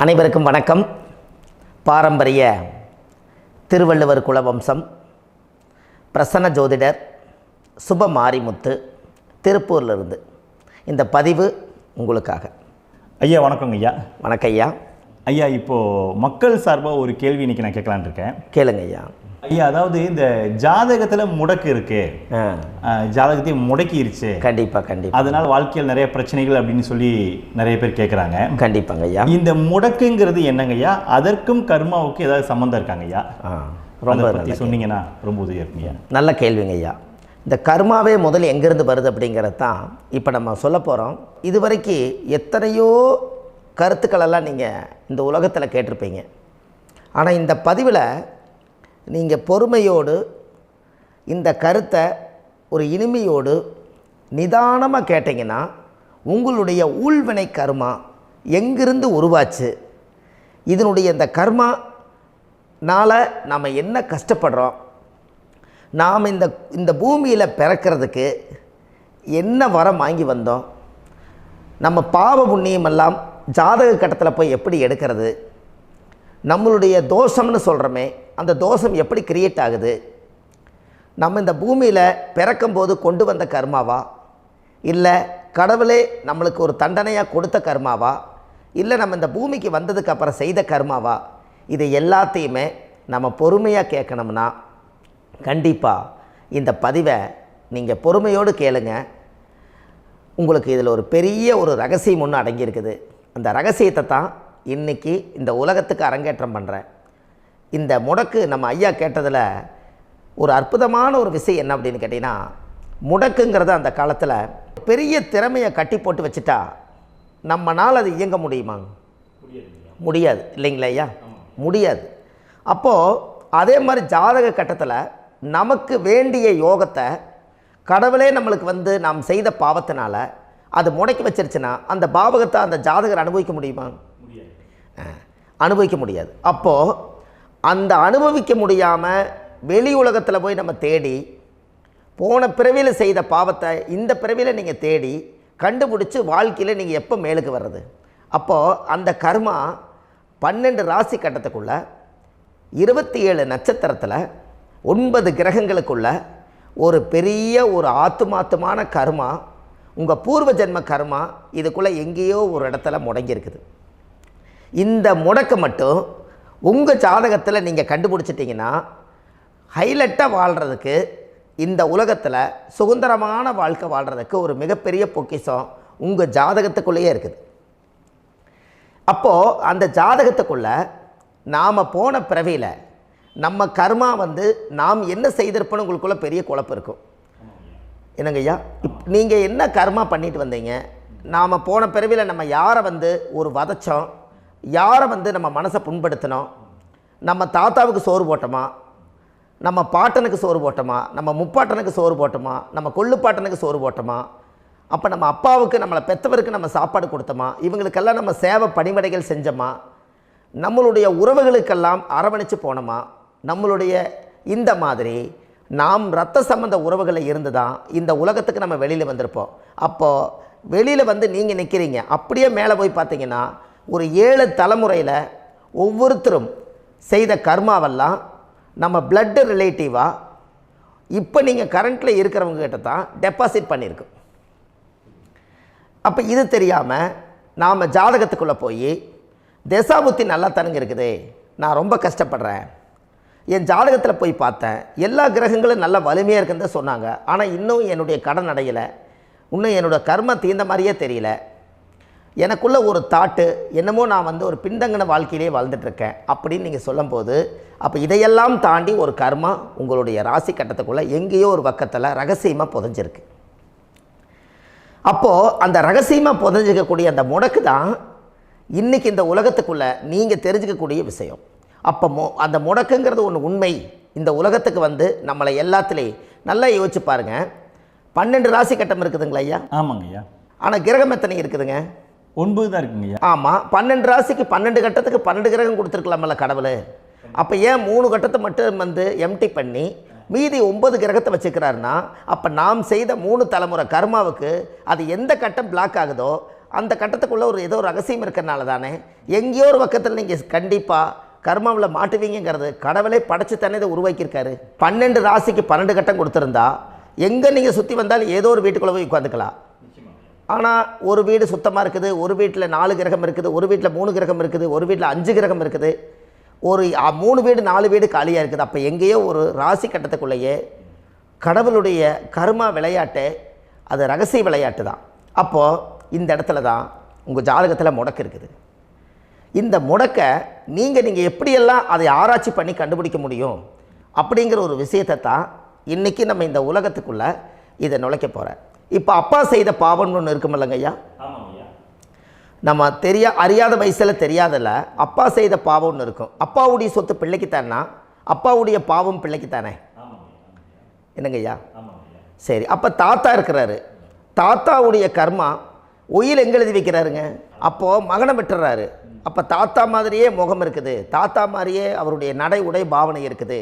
அனைவருக்கும் வணக்கம். பாரம்பரிய திருவள்ளுவர் குலவம்சம் பிரசன்ன ஜோதிடர் சுப மாரிமுத்து திருப்பூரிலிருந்து இந்த பதிவு உங்களுக்காக. ஐயா வணக்கங்க ஐயா. வணக்கம் ஐயா. ஐயா இப்போது மக்கள் சார்பாக ஒரு கேள்வி இன்றைக்கி நான் கேட்கலான் இருக்கேன். கேளுங்க ஐயா. ஐயா அதாவது இந்த ஜாதகத்தில் முடக்கு இருக்கு, ஜாதகத்தையும் முடக்கிருச்சு, கண்டிப்பாக அதனால் வாழ்க்கையில் நிறைய பிரச்சனைகள் அப்படின்னு சொல்லி நிறைய பேர் கேட்குறாங்க. கண்டிப்பாங்க ஐயா. இந்த முடக்குங்கிறது என்னங்க ஐயா? அதற்கும் கர்மாவுக்கு ஏதாவது சம்மந்தம் இருக்காங்க ஐயா? ரொம்ப பற்றி சொன்னீங்கன்னா ரொம்ப உதவியாக இருக்குங்க. நல்ல கேள்விங்க ஐயா. இந்த கர்மாவே முதல்ல எங்கேருந்து வருது அப்படிங்கிறது தான் இப்போ நம்ம சொல்ல போகிறோம். இதுவரைக்கும் எத்தனையோ கருத்துக்களெல்லாம் நீங்கள் இந்த உலகத்தில் கேட்டிருப்பீங்க. ஆனால் இந்த பதிவில் நீங்கள் பொறுமையோடு இந்த கருத்தை ஒரு இனிமையோடு நிதானமாக கேட்டிங்கன்னா உங்களுடைய ஊழ்வினை கர்மா எங்கிருந்து உருவாச்சு, இதனுடைய இந்த கர்மானால் நாம் என்ன கஷ்டப்படுறோம், நாம் இந்த பூமியில் பிறக்கிறதுக்கு என்ன வரம் வாங்கி வந்தோம், நம்ம பாவ புண்ணியமெல்லாம் ஜாதக கட்டத்தில் போய் எப்படி எடுக்கிறது, நம்மளுடைய தோஷம்னு சொல்கிறோமே அந்த தோஷம் எப்படி கிரியேட் ஆகுது, நம்ம இந்த பூமியில் பிறக்கும்போது கொண்டு வந்த கர்மாவா, இல்லை கடவுளே நம்மளுக்கு ஒரு தண்டனையாக கொடுத்த கர்மாவா, இல்லை நம்ம இந்த பூமிக்கு வந்ததுக்கு அப்புறம் செய்த கர்மாவா, இது எல்லாத்தையுமே நம்ம பொறுமையாக கேட்கணும்னா கண்டிப்பாக இந்த பதிவை நீங்கள் பொறுமையோடு கேளுங்க. உங்களுக்கு இதில் ஒரு பெரிய ஒரு ரகசியம் ஒன்று அடங்கியிருக்குது. அந்த ரகசியத்தை தான் இன்றைக்கி இந்த உலகத்துக்கு அரங்கேற்றம் பண்ணுறேன். இந்த முடக்கு நம்ம ஐயா கேட்டதில் ஒரு அற்புதமான ஒரு விஷயம் என்ன அப்படின்னு கேட்டிங்கன்னா, முடக்குங்கிறது அந்த காலத்தில் பெரிய திறமையை கட்டி போட்டு வச்சுட்டா நம்மனால் அது இயங்க முடியுமா? முடியாது இல்லைங்களா ஐயா? முடியாது. அப்போது அதே மாதிரி ஜாதக கட்டத்தில் நமக்கு வேண்டிய யோகத்தை கடவுளே நம்மளுக்கு நாம் செய்த பாவத்தினால அது முடக்கி வச்சிருச்சுன்னா அந்த பாவகத்தை அந்த ஜாதகர் அனுபவிக்க முடியுமா? அனுபவிக்க முடியாது. அப்போது அந்த அனுபவிக்க முடியாமல் வெளி உலகத்தில் போய் நம்ம தேடி போன பிறவியில் செய்த பாவத்தை இந்த பிறவியில் நீங்கள் தேடி கண்டுபிடிச்சி வாழ்க்கையில் நீங்கள் எப்போ மேலுக்கு வர்றது? அப்போது அந்த கர்மா 12 ராசி கட்டத்துக்குள்ள 27 நட்சத்திரத்தில் 9 கிரகங்களுக்குள்ள ஒரு பெரிய ஒரு ஆத்துமாத்துமான கர்மா, உங்கள் பூர்வ ஜென்ம கர்மா இதுக்குள்ளே எங்கேயோ ஒரு இடத்துல முடங்கியிருக்குது. இந்த முடக்க மட்டும் உங்கள் ஜாதகத்தில் நீங்கள் கண்டுபிடிச்சிட்டிங்கன்னா ஹைலைட்டாக வாழ்கிறதுக்கு, இந்த உலகத்தில் சுதந்திரமான வாழ்க்கை வாழ்கிறதுக்கு ஒரு மிகப்பெரிய பொக்கிஷம் உங்கள் ஜாதகத்துக்குள்ளேயே இருக்குது. அப்போது அந்த ஜாதகத்துக்குள்ளே நாம் போன பிறவியில் நம்ம கர்மா நாம் என்ன செய்திருப்போன்னு உங்களுக்குள்ளே பெரிய குழப்பம் இருக்கும். என்னங்க ஐயா, நீங்கள் என்ன கர்மா பண்ணிட்டு வந்தீங்க, நாம் போன பிறவியில் நம்ம யாரை ஒரு வதச்சோம், யாரை நம்ம மனசை புண்படுத்தினோம், நம்ம தாத்தாவுக்கு சோறு போட்டோமா, நம்ம பாட்டனுக்கு சோறு போட்டோமா, நம்ம முப்பாட்டனுக்கு சோறு போட்டோமா, நம்ம கொள்ளுப்பாட்டனுக்கு சோறு போட்டோமா, அப்போ நம்ம அப்பாவுக்கு நம்மளை பெற்றவருக்கு நம்ம சாப்பாடு கொடுத்தோமா, இவங்களுக்கெல்லாம் நம்ம சேவை பணிமடைகள் செஞ்சோமா, நம்மளுடைய உறவுகளுக்கெல்லாம் அரவணைச்சு போனோமா, நம்மளுடைய இந்த மாதிரி நாம் இரத்த சம்பந்த உறவுகளை இருந்து தான் இந்த உலகத்துக்கு நம்ம வெளியில் வந்திருப்போம். அப்போது வெளியில் நீங்கள் நிற்கிறீங்க, அப்படியே மேலே போய் பார்த்தீங்கன்னா ஒரு 7 தலைமுறையில் ஒவ்வொருத்தரும் செய்த கர்மாவெல்லாம் நம்ம பிளட்டு ரிலேட்டிவாக இப்போ நீங்கள் கரண்ட்டில் இருக்கிறவங்க கிட்ட தான் டெபாசிட் பண்ணியிருக்கோம். அப்போ இது தெரியாமல் நாம் ஜாதகத்துக்குள்ளே போய் தசாபுத்தி நல்லா தனுங்க இருக்குது, நான் ரொம்ப கஷ்டப்படுறேன், என் ஜாதகத்தில் போய் பார்த்தேன் எல்லா கிரகங்களும் நல்ல வலிமையாக இருக்குன்னு தான் சொன்னாங்க, ஆனால் இன்னும் என்னுடைய கடன் அடையலை, இன்னும் என்னோடய கர்ம தீர்ந்த மாதிரியே தெரியல, எனக்குள்ளே ஒரு தாட்டு என்னமோ நான் ஒரு பின்தங்கின வாழ்க்கையிலே வாழ்ந்துட்டுருக்கேன் அப்படின்னு நீங்கள் சொல்லும்போது, அப்போ இதையெல்லாம் தாண்டி ஒரு கர்மா உங்களுடைய ராசி கட்டத்துக்குள்ளே எங்கேயோ ஒரு பக்கத்தில் ரகசியமாக புதைஞ்சிருக்கு. அப்போது அந்த ரகசியமாக புதைஞ்சிக்கக்கூடிய அந்த முடக்கு தான் இன்றைக்கி இந்த உலகத்துக்குள்ளே நீங்கள் தெரிஞ்சுக்கக்கூடிய விஷயம். அப்போ அந்த முடக்குங்கிறது ஒன்று உண்மை. இந்த உலகத்துக்கு நம்மளை எல்லாத்துலேயும் நல்லா யோசிச்சு பாருங்கள். 12 ராசி கட்டம் இருக்குதுங்களா ஐயா? ஆமாங்க ஐயா. ஆனால் கிரகம் எத்தனை இருக்குதுங்க? 9 தான் இருக்குங்க ஐயா. ஆமாம், 12 ராசிக்கு 12 கட்டத்துக்கு 12 கிரகம் கொடுத்துருக்கலாமல்ல கடவுள். அப்போ ஏன் 3 கட்டத்தை மட்டும் எம்டி பண்ணி மீதி 9 கிரகத்தை வச்சுக்கிறாருன்னா, அப்போ நாம் செய்த 3 தலைமுறை கர்மாவுக்கு அது எந்த கட்டம் பிளாக் ஆகுதோ அந்த கட்டத்துக்குள்ளே ஏதோ ஒரு ரகசியம் இருக்கிறனால தானே எங்கேயோ ஒரு பக்கத்தில் நீங்கள் கண்டிப்பாக கர்மாவில் மாட்டுவீங்கிறது கடவுளே படைச்சு தானே இதை உருவாக்கியிருக்காரு. 12 ராசிக்கு 12 கட்டம் கொடுத்துருந்தா எங்கே நீங்கள் சுற்றி வந்தாலும் ஏதோ ஒரு வீட்டுக்குள்ளே போய் உட்காந்துக்கலாம். ஆனால் ஒரு வீடு சுத்தமாக இருக்குது, ஒரு வீட்டில் 4 கிரகம் இருக்குது, ஒரு வீட்டில் 3 கிரகம் இருக்குது, ஒரு வீட்டில் 5 கிரகம் இருக்குது, ஒரு 3 வீடு 4 வீடு காலியாக இருக்குது. அப்போ எங்கேயோ ஒரு ராசி கட்டத்துக்குள்ளேயே கடவுளுடைய கர்மா விளையாட்டு, அது ரகசிய விளையாட்டு தான். அப்போது இந்த இடத்துல தான் உங்கள் ஜாதகத்தில் முடக்கு இருக்குது. இந்த முடக்கை நீங்கள் எப்படியெல்லாம் அதை ஆராய்ச்சி பண்ணி கண்டுபிடிக்க முடியும் அப்படிங்கிற ஒரு விஷயத்தை தான் இன்றைக்கி நம்ம இந்த உலகத்துக்குள்ளே இதை நுழைக்க போகிறேன். இப்போ அப்பா செய்த பாவம்னு ஒன்று இருக்குமில்லங்க ஐயா, நம்ம அறியாத வயசில் தெரியாதில்ல, அப்பா செய்த பாவம்னு இருக்கும். அப்பாவுடைய சொத்து பிள்ளைக்குத்தானா, அப்பாவுடைய பாவம் பிள்ளைக்குத்தானே, என்னங்க ஐயா? சரி, அப்போ தாத்தா இருக்கிறாரு, தாத்தாவுடைய கர்மா உயிர் எங்கே எழுதி வைக்கிறாருங்க? அப்போது மகனை விட்டுறாரு. அப்போ தாத்தா மாதிரியே முகம் இருக்குது, தாத்தா மாதிரியே அவருடைய நடை உடை பாவனை இருக்குது,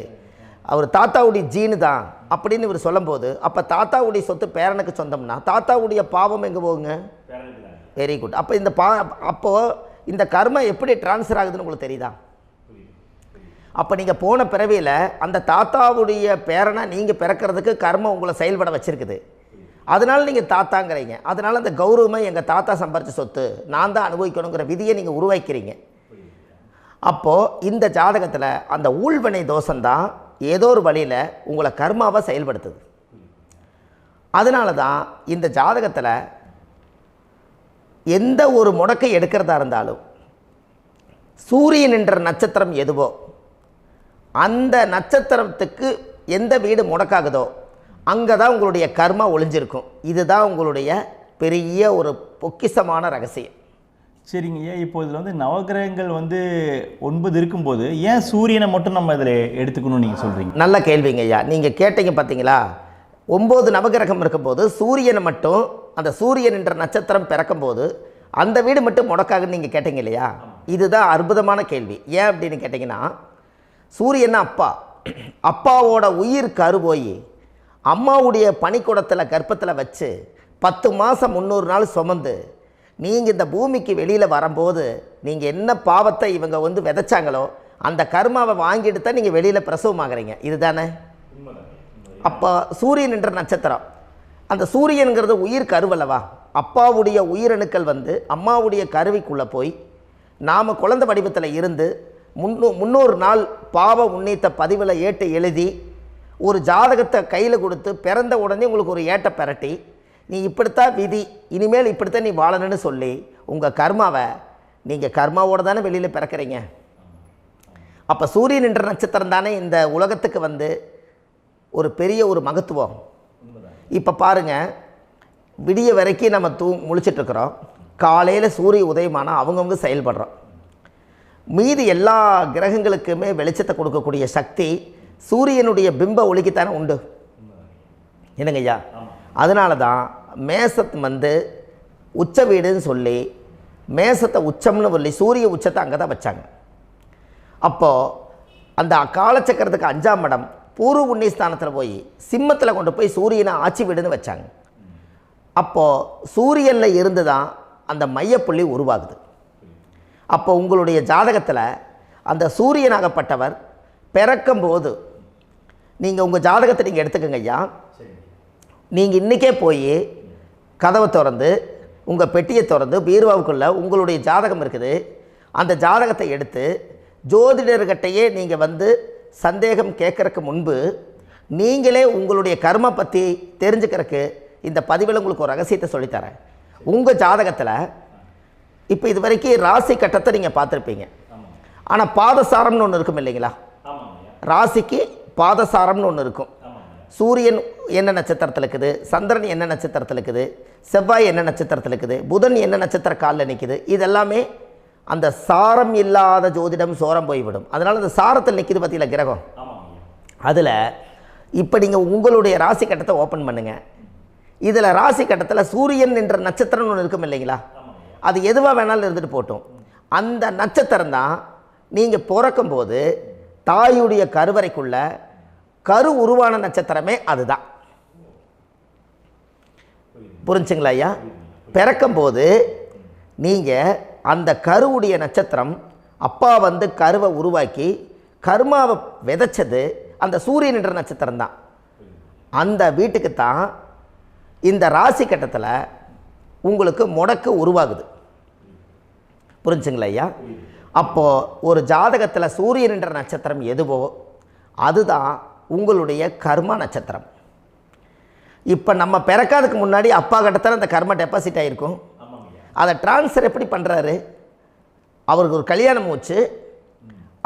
அவர் தாத்தாவுடைய ஜீனு தான் அப்படின்னு இவர் சொல்லும்போது, அப்போ தாத்தாவுடைய சொத்து பேரனுக்கு சொந்தம்னா தாத்தாவுடைய பாவம் எங்கே போகுங்க? Very good. அப்போ அப்போது இந்த கர்மா எப்படி டிரான்ஸ்ஃபர் ஆகுதுன்னு உங்களுக்கு தெரியுதா? அப்போ நீங்கள் போன பிறவியில் அந்த தாத்தாவுடைய பேரனை நீங்கள் பிறக்கிறதுக்கு கர்மம் உங்களை செயல்பட வச்சுருக்குது. அதனால் நீங்கள் தாத்தாங்கிறீங்க. அதனால் அந்த கௌரவமாக எங்கள் தாத்தா சம்பாரித்த சொத்து நான் தான் அனுபவிக்கணுங்கிற விதியை நீங்கள் உருவாக்கிறீங்க. அப்போது இந்த ஜாதகத்தில் அந்த ஊழ்வினை தோஷந்தான் ஏதோ ஒரு வழியில் உங்களை கர்மாவை செயல்படுத்துது. அதனால தான் இந்த ஜாதகத்தில் எந்த ஒரு முடக்கை எடுக்கிறதா இருந்தாலும் சூரியன் என்ற நட்சத்திரம் எதுவோ அந்த நட்சத்திரத்துக்கு எந்த வீடு முடக்காகுதோ அங்கே தான் உங்களுடைய கர்மா ஒளிஞ்சிருக்கும். இதுதான் உங்களுடைய பெரிய ஒரு பொக்கிஷமான ரகசியம். சரிங்க ஐயா, இப்போ இதில் நவகிரகங்கள் 9 இருக்கும்போது ஏன் சூரியனை மட்டும் நம்ம இதில் எடுத்துக்கணும்னு நீங்கள் சொல்கிறீங்க? நல்ல கேள்விங்க ஐயா. நீங்கள் கேட்டீங்க பார்த்தீங்களா, 9 நவகிரகம் இருக்கும்போது சூரியனை மட்டும், அந்த சூரியன் என்ற நட்சத்திரம் பிறக்கும்போது அந்த வீடு மட்டும் முடக்காகுன்னு நீங்கள் கேட்டீங்க இல்லையா? இதுதான் அற்புதமான கேள்வி. ஏன் அப்படின்னு கேட்டிங்கன்னா, சூரியன்னா அப்பா, அப்பாவோட உயிர் கரு போய் அம்மாவுடைய பனிக்கூடத்தில் கர்ப்பத்தில் வச்சு 10 மாதம் 300 நாள் சுமந்து நீங்கள் இந்த பூமிக்கு வெளியில் வரும்போது நீங்கள் என்ன பாவத்தை இவங்க விதைச்சாங்களோ அந்த கர்மாவை வாங்கிட்டு தான் நீங்கள் வெளியில் பிரசவமாகறீங்க. இதுதானே? அப்போ சூரியன் என்ற நட்சத்திரம், அந்த சூரியனுங்கிறது உயிர் கருவல்லவா, அப்பாவுடைய உயிரணுக்கள் அம்மாவுடைய கருவிக்குள்ளே போய் நாம் குழந்தை வடிவத்தில் இருந்து 300 நாள் பாவ உன்னித்த பதிவில் ஏட்டு எழுதி ஒரு ஜாதகத்தை கையில் கொடுத்து பிறந்த உடனே உங்களுக்கு ஒரு ஏட்டை பெரட்டி நீ இப்படித்தான் விதி, இனிமேல் இப்படித்தான் நீ வாழணும்னு சொல்லி உங்கள் கர்மாவை நீங்கள் கர்மாவோடு தானே வெளியில் பிறக்கிறீங்க. அப்போ சூரியன் என்ற நட்சத்திரம் தானே இந்த உலகத்துக்கு ஒரு பெரிய ஒரு மகத்துவம். இப்போ பாருங்கள், விடிய வரைக்கும் நம்ம முழிச்சிட்ருக்குறோம், காலையில் சூரிய உதயமானால் அவங்கவுங்க செயல்படுறோம். மீதி எல்லா கிரகங்களுக்குமே வெளிச்சத்தை கொடுக்கக்கூடிய சக்தி சூரியனுடைய பிம்ப ஒளிக்குத்தானே உண்டு, என்னங்க ஐயா? அதனால தான் மேசத்து உச்ச வீடுன்னு சொல்லி மேசத்தை உச்சம்னு சொல்லி சூரிய உச்சத்தை அங்கே தான் வச்சாங்க. அப்போது அந்த காலச்சக்கரத்துக்கு 5ஆம் இடம் பூர்வ புண்ணியஸ்தானத்தில் போய் சிம்மத்தில் கொண்டு போய் சூரியனை ஆட்சி வீடுன்னு வச்சாங்க. அப்போது சூரியனில் இருந்து தான் அந்த மையப்புள்ளி உருவாகுது. அப்போ உங்களுடைய ஜாதகத்தில் அந்த சூரியனாகப்பட்டவர் பிறக்கும்போது நீங்கள் உங்கள் ஜாதகத்தை நீங்கள் எடுத்துக்கங்க ஐயா. நீங்கள் இன்றைக்கே போய் கதவை திறந்து உங்கள் பெட்டியை திறந்து பீர்வாவுக்குள்ளே உங்களுடைய ஜாதகம் இருக்குது, அந்த ஜாதகத்தை எடுத்து ஜோதிடர்கிட்டையே நீங்கள் சந்தேகம் கேட்குறக்கு முன்பு நீங்களே உங்களுடைய கர்ம பற்றி தெரிஞ்சுக்கிறதுக்கு இந்த பதிவில் உங்களுக்கு ஒரு ரகசியத்தை சொல்லித்தரேன். உங்கள் ஜாதகத்தில் இப்போ இது வரைக்கும் ராசி கட்டத்தை நீங்கள் பார்த்துருப்பீங்க, ஆனால் பாதசாரம்னு ஒன்று இருக்கும் இல்லைங்களா? ராசிக்கு பாதசாரம்னு ஒன்று இருக்கும். சூரியன் என்ன நட்சத்திரத்தில் இருக்குது, சந்திரன் என்ன நட்சத்திரத்தில் இருக்குது, செவ்வாய் என்ன நட்சத்திரத்தில் இருக்குது, புதன் என்ன நட்சத்திர காலில் நிற்குது, இதெல்லாமே அந்த சாரம் இல்லாத ஜோதிடம் சோரம் போய்விடும். அதனால் அந்த சாரத்தில் நிற்கிது பார்த்தீங்களா கிரகம், அதில் இப்போ நீங்கள் உங்களுடைய ராசி கட்டத்தை ஓப்பன் பண்ணுங்கள். இதில் ராசி கட்டத்தில் சூரியன் என்ற நட்சத்திரம்னு ஒன்று இருக்கும் இல்லைங்களா? அது எதுவாக வேணாலும் இருந்துட்டு போட்டோம். அந்த நட்சத்திரம் தான் நீங்கள் பிறக்கும்போது தாயுடைய கருவறைக்குள்ள கரு உருவான நட்சத்திரமே அதுதான். புரிஞ்சுங்களா ஐயா? பிறக்கும்போது நீங்கள் அந்த கருவுடைய நட்சத்திரம் அப்பா வந்து கருவை உருவாக்கி கர்மாவை விதைச்சது அந்த சூரியன் என்ற நட்சத்திரம் தான். அந்த வீட்டுக்கு தான் இந்த ராசி கட்டத்தில் உங்களுக்கு முடக்கு உருவாகுது. புரிஞ்சுங்களா ஐயா? அப்போது ஒரு ஜாதகத்தில் சூரியன் என்ற நட்சத்திரம் எதுவோ அதுதான் உங்களுடைய கர்மா நட்சத்திரம். இப்போ நம்ம பிறக்காதுக்கு முன்னாடி அப்பா கட்டத்தில் அந்த கர்மா டெபாசிட் ஆகிருக்கும். அதை ட்ரான்ஸ்ஃபர் எப்படி பண்ணுறாரு? அவருக்கு ஒரு கல்யாணம் வச்சு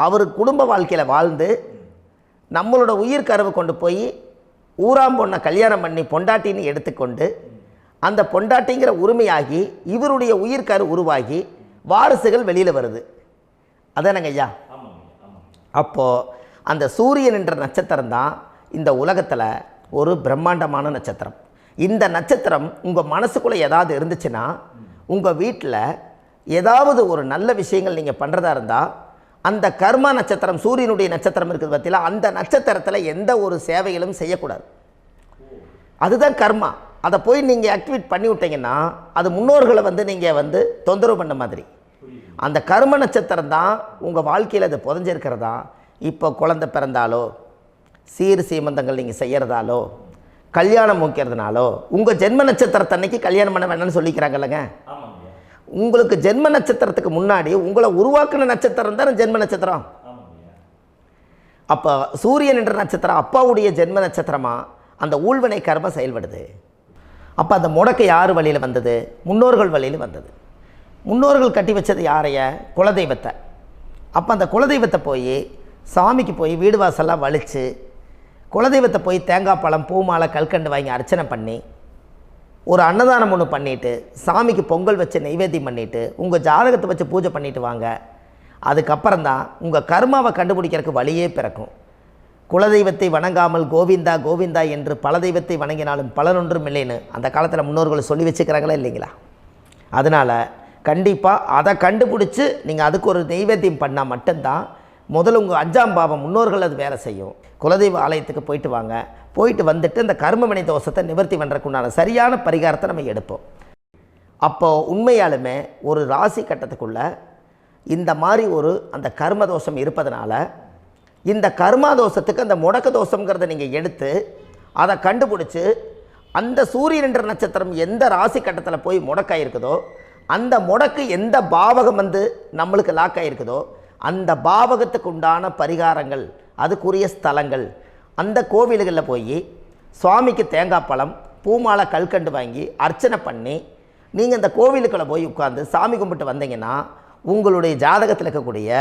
அவர் குடும்ப வாழ்க்கையில் வாழ்ந்து நம்மளோட உயிர் கருவை கொண்டு போய் ஊராம் பொண்ணை கல்யாணம் பண்ணி பொண்டாட்டின்னு எடுத்துக்கொண்டு அந்த பொண்டாட்டிங்கிற உரிமையாகி இவருடைய உயிர் கரு உருவாகி வாரிசுகள் வெளியில் வருது. அதானங்க ஐயா? அப்போது அந்த சூரியன் என்ற நட்சத்திரம் தான் இந்த உலகத்தில் ஒரு பிரம்மாண்டமான நட்சத்திரம். இந்த நட்சத்திரம் உங்கள் மனசுக்குள்ளே ஏதாவது இருந்துச்சுன்னா உங்கள் வீட்டில் ஏதாவது ஒரு நல்ல விஷயங்கள் நீங்கள் பண்ணுறதா இருந்தால் அந்த கர்மா நட்சத்திரம் சூரியனுடைய நட்சத்திரம் இருக்குது பார்த்தீங்களா, அந்த நட்சத்திரத்தில் எந்த ஒரு சேவைகளும் செய்யக்கூடாது. அதுதான் கர்மா. அதை போய் நீங்கள் ஆக்டிவேட் பண்ணி விட்டீங்கன்னா அது முன்னோர்களை வந்து நீங்கள் வந்து தொந்தரவு பண்ண மாதிரி. அந்த கர்ம நட்சத்திரம் தான் உங்கள் வாழ்க்கையில் அது புதஞ்சிருக்கிறதா. இப்போ குழந்தை பிறந்தாலோ சீர் சீமந்தங்கள் நீங்கள் செய்கிறதாலோ கல்யாணம் முக்கிறதுனாலோ உங்கள் ஜென்ம நட்சத்திரத்தன்னைக்கு கல்யாணம் பண்ண வேண்டாம்னு சொல்லிக்கிறாங்கல்லங்க. உங்களுக்கு ஜென்ம நட்சத்திரத்துக்கு முன்னாடி உங்களை உருவாக்குன நட்சத்திரம் தான் ஜென்ம நட்சத்திரம். அப்போ சூரியன் என்ற நட்சத்திரம் அப்பாவுடைய ஜென்ம நட்சத்திரமாக அந்த ஊழ்வினை கர்மம் செயல்படுது. அப்போ அந்த முடக்கு யார் வழியில் வந்தது? முன்னோர்கள் வழியில் வந்தது. முன்னோர்கள் கட்டி வச்சது யாரைய? குலதெய்வத்தை. அப்போ அந்த குலதெய்வத்தை போய் சாமிக்கு போய் வீடு வாசல்லாம் வலித்து குலதெய்வத்தை போய் தேங்காய் பழம் பூ மாலை கல்கண்டு வாங்கி அர்ச்சனை பண்ணி ஒரு அன்னதானம் ஒன்று பண்ணிவிட்டு சாமிக்கு பொங்கல் வச்சு நைவேத்தியம் பண்ணிவிட்டு உங்கள் ஜாதகத்தை வச்சு பூஜை பண்ணிவிட்டு வாங்க. அதுக்கப்புறம் தான் உங்கள் கர்மாவை கண்டுபிடிக்கிறதுக்கு வழியே பிறக்கும். குலதெய்வத்தை வணங்காமல் கோவிந்தா கோவிந்தா என்று பல தெய்வத்தை வணங்கினாலும் பலனொன்றும் இல்லைன்னு அந்த காலத்தில் முன்னோர்கள் சொல்லி வச்சுக்கிறாங்களா இல்லைங்களா? அதனால் கண்டிப்பாக அதை கண்டுபிடிச்சி நீங்கள் அதுக்கு ஒரு நைவேத்தியம் பண்ணால் மட்டும்தான் முதல்ல உங்கள் 5ஆம் பாவம் முன்னோர்கள் அது வேலை செய்யும். குலதெய்வ ஆலயத்துக்கு போயிட்டு வாங்க. போயிட்டு வந்துட்டு இந்த கர்மவினை தோஷத்தை நிவர்த்தி பண்ணுறதுக்குண்டான சரியான பரிகாரத்தை நம்ம எடுப்போம். அப்போது உண்மையாலுமே ஒரு ராசி கட்டத்துக்குள்ளே இந்த மாதிரி ஒரு அந்த கர்ம தோஷம் இருப்பதனால இந்த கர்மா தோஷத்துக்கு அந்த முடக்க தோஷங்கிறத நீங்கள் எடுத்து அதை கண்டுபிடிச்சி அந்த சூரியன் என்ற நட்சத்திரம் எந்த ராசி கட்டத்தில் போய் முடக்காயிருக்குதோ அந்த முடக்கு எந்த பாவகம் வந்து நம்மளுக்கு லாக் ஆகிருக்குதோ அந்த பாவகத்துக்கு உண்டான பரிகாரங்கள் அதுக்குரிய ஸ்தலங்கள் அந்த கோவில்களில் போய் சுவாமிக்கு தேங்காய் பழம் பூமாலை கல்கண்டு வாங்கி அர்ச்சனை பண்ணி நீங்கள் இந்த கோவிலுக்குள்ளே போய் உட்காந்து சாமி கும்பிட்டு வந்தீங்கன்னா உங்களுடைய ஜாதகத்தில் இருக்கக்கூடிய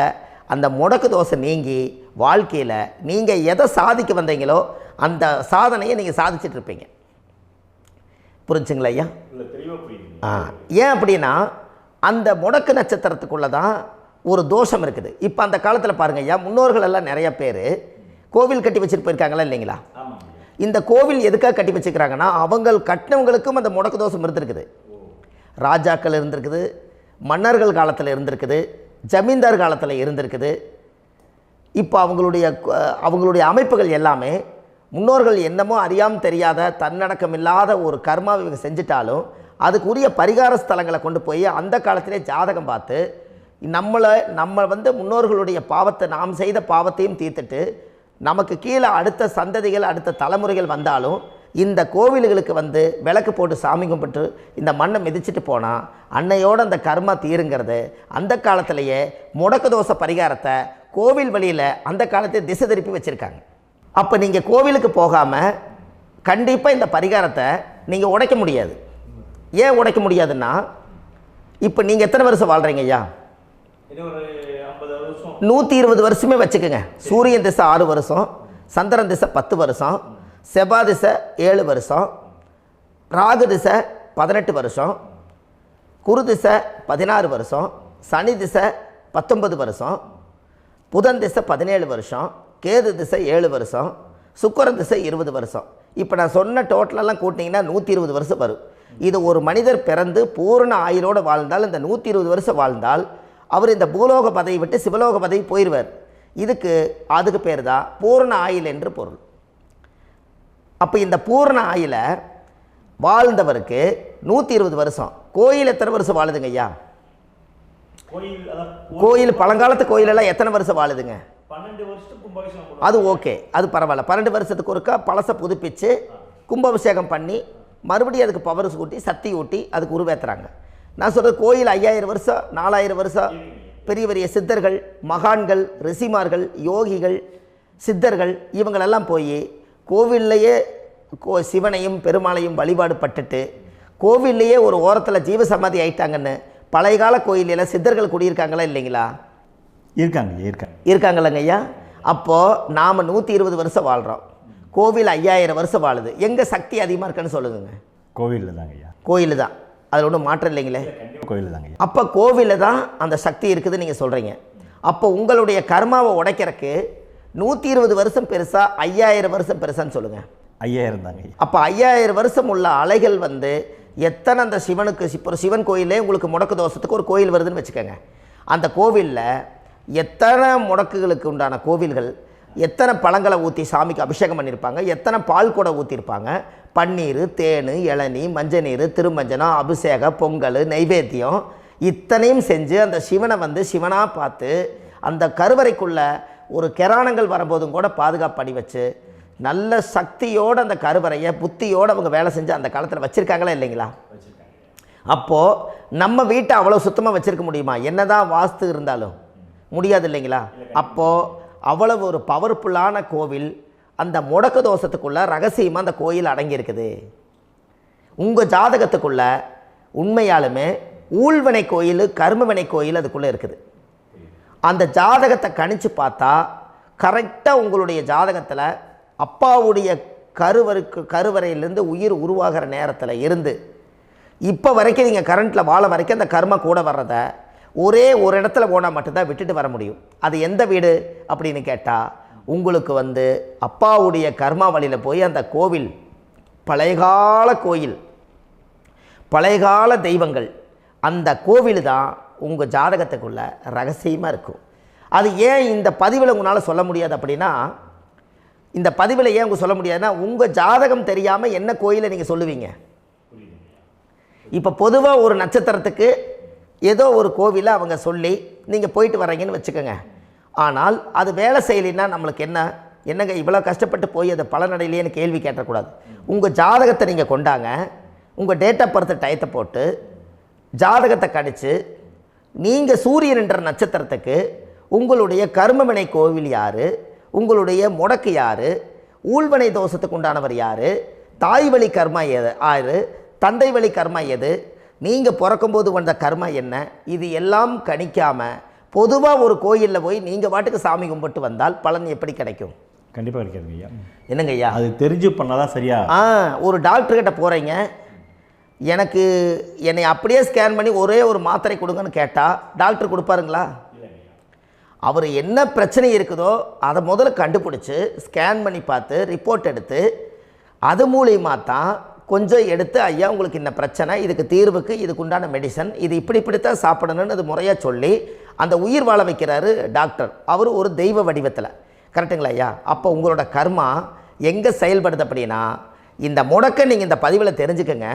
அந்த முடக்கு தோசை நீங்கி வாழ்க்கையில் நீங்கள் எதை சாதிக்க வந்தீங்களோ அந்த சாதனையை நீங்கள் சாதிச்சிட்ருப்பீங்க. புரிஞ்சுங்களா ஐயா? ஏன் அப்படின்னா அந்த முடக்கு நட்சத்திரத்துக்குள்ளே தான் ஒரு தோஷம் இருக்குது. இப்போ அந்த காலத்தில் பாருங்கள் ஐயா, முன்னோர்கள் எல்லாம் நிறைய பேர் கோவில் கட்டி வச்சுட்டு போயிருக்காங்களா இல்லைங்களா? இந்த கோவில் எதுக்காக கட்டி வச்சுக்கிறாங்கன்னா அவங்க கட்டினவங்களுக்கும் அந்த முடக்கு தோஷம் இருந்திருக்குது. ராஜாக்கள் இருந்திருக்குது, மன்னர்கள் காலத்தில் இருந்திருக்குது, ஜமீன்தார் காலத்தில் இருந்திருக்குது. இப்போ அவங்களுடைய அமைப்புகள் எல்லாமே முன்னோர்கள் என்னமோ அறியாமல் தெரியாத தன்னடக்கம் இல்லாத ஒரு கர்மாவை இவங்க செஞ்சிட்டாலும் அதுக்குரிய பரிகார ஸ்தலங்களை கொண்டு போய் அந்த காலத்திலே ஜாதகம் பார்த்து நம்ம வந்து முன்னோர்களுடைய பாவத்தை நாம் செய்த பாவத்தையும் தீர்த்துட்டு நமக்கு கீழே அடுத்த சந்ததிகள் அடுத்த தலைமுறைகள் வந்தாலும் இந்த கோவில்களுக்கு வந்து விளக்கு போட்டு சாமி கும்பிட்டு இந்த மண்ணை மிதிச்சுட்டு போனால் அன்னையோடு அந்த கர்மா தீருங்கிறது அந்த காலத்திலேயே முடக்க தோஷ பரிகாரத்தை கோவில் வழியில் அந்த காலத்தை திசை திருப்பி வச்சுருக்காங்க. அப்போ நீங்கள் கோவிலுக்கு போகாமல் கண்டிப்பாக இந்த பரிகாரத்தை நீங்கள் உடைக்க முடியாது. ஏன் உடைக்க முடியாதுன்னா இப்போ நீங்கள் எத்தனை வருஷம் வாழ்கிறீங்க ஐயா? 120 வருஷமே வச்சுக்கோங்க. சூரியன் திசை 6 வருஷம், சந்திரன் திசை 10 வருஷம், செவ்வாய் திசை 7 வருஷம், ராகு திசை 18 வருஷம், குரு திசை 16 வருஷம், சனி திசை 19 வருஷம், புதன் திசை 17 வருஷம், கேது திசை 7 வருஷம், சுக்கிரன் திசை 20 வருஷம். இப்போ நான் சொன்ன டோட்டலெல்லாம் கூட்டிங்கன்னா 120 வருஷம் வரும். இது ஒரு மனிதர் பிறந்து பூரண ஆயுளோடு வாழ்ந்தால் இந்த 120 வருஷம் வாழ்ந்தால் அவர் இந்த பூலோக பதவி விட்டு சிவலோக பதவி போயிடுவார். அதுக்கு பேர் தான் பூரண ஆயுள் என்று பொருள். அப்போ இந்த பூரண ஆயுளை வாழ்ந்தவருக்கு 120 வருஷம். கோயில் எத்தனை வருஷம் வாழுதுங்க ஐயா? கோயில் பழங்காலத்து கோயிலெல்லாம் எத்தனை வருஷம் வாழுதுங்க? 12 வருஷத்துக்கு கும்பாபிஷேகம். அது ஓகே, அது பரவாயில்ல. 12 வருஷத்துக்கு ஒருக்கா பழசை புதுப்பிச்சு கும்பாபிஷேகம் பண்ணி மறுபடியும் அதுக்கு பவர் ஊட்டி சக்தி ஊட்டி அதுக்கு உருவேற்றுறாங்க. நான் சொல்கிறது கோயில் 5000 வருஷம் 4000 வருஷம் பெரிய பெரிய சித்தர்கள், மகான்கள், ரிஷிமார்கள், யோகிகள், சித்தர்கள் இவங்களெல்லாம் போய் கோவில்லையே சிவனையும் பெருமாளையும் வழிபாடு பட்டுட்டு கோவில்லையே ஒரு ஓரத்தில் ஜீவசமாதி ஆயிட்டாங்கன்னு பழைய கால கோயிலில் சித்தர்கள் குடியிருக்காங்களா இல்லைங்களா? இருக்காங்கல்லங்க ஐயா. அப்போது நாம் 120 வருஷம் வாழ்கிறோம், கோவில் 5000 வருஷம் வாழுது. எங்கே சக்தி அதிகமாக இருக்குன்னு சொல்லுங்க? கோவிலில் தாங்க ஐயா. கோயில் தான், அதில் ஒன்றும் மாற்றம் இல்லைங்களே. கோயில் தாங்க. அப்போ கோவிலில் தான் அந்த சக்தி இருக்குதுன்னு நீங்கள் சொல்கிறீங்க. அப்போ உங்களுடைய கர்மாவை உடைக்கிறதுக்கு 120 வருஷம் பெருசா 5000 வருஷம் பெருசான்னு சொல்லுங்கள்? 5000 தாங்க. அப்போ 5000 வருஷம் உள்ள அலைகள் எத்தனை அந்த சிவனுக்கு இப்போ சிவன் கோயிலே உங்களுக்கு முடக்கு தோஷத்துக்கு ஒரு கோயில் வருதுன்னு வச்சுக்கோங்க. அந்த கோவிலில் எத்தனை முடக்குகளுக்கு உண்டான கோவில்கள், எத்தனை பழங்களை ஊற்றி சாமிக்கு அபிஷேகம் பண்ணியிருப்பாங்க, எத்தனை பால் கூட ஊற்றிருப்பாங்க, பன்னீர், தேன், இளநீ, மஞ்சள் நீர், திருமஞ்சனம், அபிஷேகம், பொங்கல், நைவேத்தியம் இத்தனையும் செஞ்சு அந்த சிவனை சிவனாக பார்த்து அந்த கருவறைக்குள்ள ஒரு கிராணங்கள் வரும்போதும் கூட பாதுகாப்பு பண்ணி வச்சு நல்ல சக்தியோடு அந்த கருவறையை புத்தியோடு அவங்க வேலை செஞ்சு அந்த காலத்தில் வச்சுருக்காங்களா இல்லைங்களா? அப்போது நம்ம வீட்டை அவ்வளோ சுத்தமாக வச்சுருக்க முடியுமா? என்னதான் வாஸ்து இருந்தாலும் முடியாது இல்லைங்களா? அப்போது அவ்வளவு ஒரு பவர்ஃபுல்லான கோவில் அந்த முடக்கு தோஷத்துக்குள்ளே ரகசியமாக அந்த கோயில் அடங்கியிருக்குது. உங்கள் ஜாதகத்துக்குள்ளே உண்மையாலுமே ஊழ்வினை கோயில், கர்மவினை கோயில் அதுக்குள்ளே இருக்குது. அந்த ஜாதகத்தை கணிச்சு பார்த்தா கரெக்டாக உங்களுடைய ஜாதகத்தில் அப்பாவுடைய கருவறையிலேருந்து உயிர் உருவாகிற நேரத்தில் இருந்து இப்போ வரைக்கும் நீங்கள் கரண்ட்டில் வாழ வரைக்கும் அந்த கர்ம கூட வர்றதை ஒரே ஒரு இடத்துல போனால் மட்டும்தான் விட்டுட்டு வர முடியும். அது எந்த வீடு அப்படின்னு கேட்டால் உங்களுக்கு அப்பாவுடைய கர்மா வழியில் போய் அந்த கோவில் பழையகால கோயில், பழையகால தெய்வங்கள், அந்த கோவில் தான் உங்கள் ஜாதகத்துக்குள்ள ரகசியமாக இருக்கும். அது ஏன் இந்த பதிவில் உங்களால் சொல்ல முடியாது அப்படின்னா, இந்த பதிவில் ஏன் உங்க சொல்ல முடியாதுன்னா உங்கள் ஜாதகம் தெரியாமல் என்ன கோயிலை நீங்கள் சொல்லுவீங்க? இப்போ பொதுவாக ஒரு நட்சத்திரத்துக்கு ஏதோ ஒரு கோவிலை அவங்க சொல்லி நீங்கள் போயிட்டு வர்றீங்கன்னு வச்சுக்கோங்க. ஆனால் அது வேலை செய்யலைன்னா நம்மளுக்கு என்னங்க இவ்வளோ கஷ்டப்பட்டு போய் அதை பலனடையிலேன்னு கேள்வி கேட்டக்கூடாது. உங்கள் ஜாதகத்தை நீங்கள் கொண்டாங்க, உங்கள் டேட் ஆஃப் பர்த் டயத்தை போட்டு ஜாதகத்தை கணிச்சு நீங்கள் சூரியன் என்ற நட்சத்திரத்துக்கு உங்களுடைய கர்மவினை கோவில் யார், உங்களுடைய முடக்கு யார், ஊழ்வனை தோஷத்துக்கு உண்டானவர் யார், தாய் வழி கர்மா யார், தந்தை வழி கர்மா எது, நீங்கள் பிறக்கும்போது வந்த கர்மா என்ன, இது எல்லாம் கணிக்காமல் பொதுவாக ஒரு கோயிலில் போய் நீங்கள் பாட்டுக்கு சாமி கும்பிட்டு வந்தால் பலன் எப்படி கிடைக்கும்? கண்டிப்பாக கிடைக்காதுங்க ஐயா. என்னங்க ஐயா? அது தெரிஞ்சு பண்ணாதான் சரியா? ஒரு டாக்டர்கிட்ட போகிறீங்க, என்னை அப்படியே ஸ்கேன் பண்ணி ஒரே ஒரு மாத்திரை கொடுங்கன்னு கேட்டால் டாக்டர் கொடுப்பாருங்களா? அவர் என்ன பிரச்சனை இருக்குதோ அதை முதல்ல கண்டுபிடிச்சி ஸ்கேன் பண்ணி பார்த்து ரிப்போர்ட் எடுத்து அது மூலியமாக தான் கொஞ்சம் எடுத்து ஐயா உங்களுக்கு இந்த பிரச்சனை, இதுக்கு தீர்வுக்கு இதுக்குண்டான மெடிசன், இது இப்படித்தான் சாப்பிடணும்னு அது முறையாக சொல்லி அந்த உயிர் வாழ வைக்கிறாரு டாக்டர். அவர் ஒரு தெய்வ வடிவத்தில். கரெக்டுங்களா ஐயா? அப்போ உங்களோட கர்மா எங்கே செயல்படுது அப்படின்னா, இந்த முடக்க நீங்கள் இந்த பதிவில் தெரிஞ்சுக்கங்க.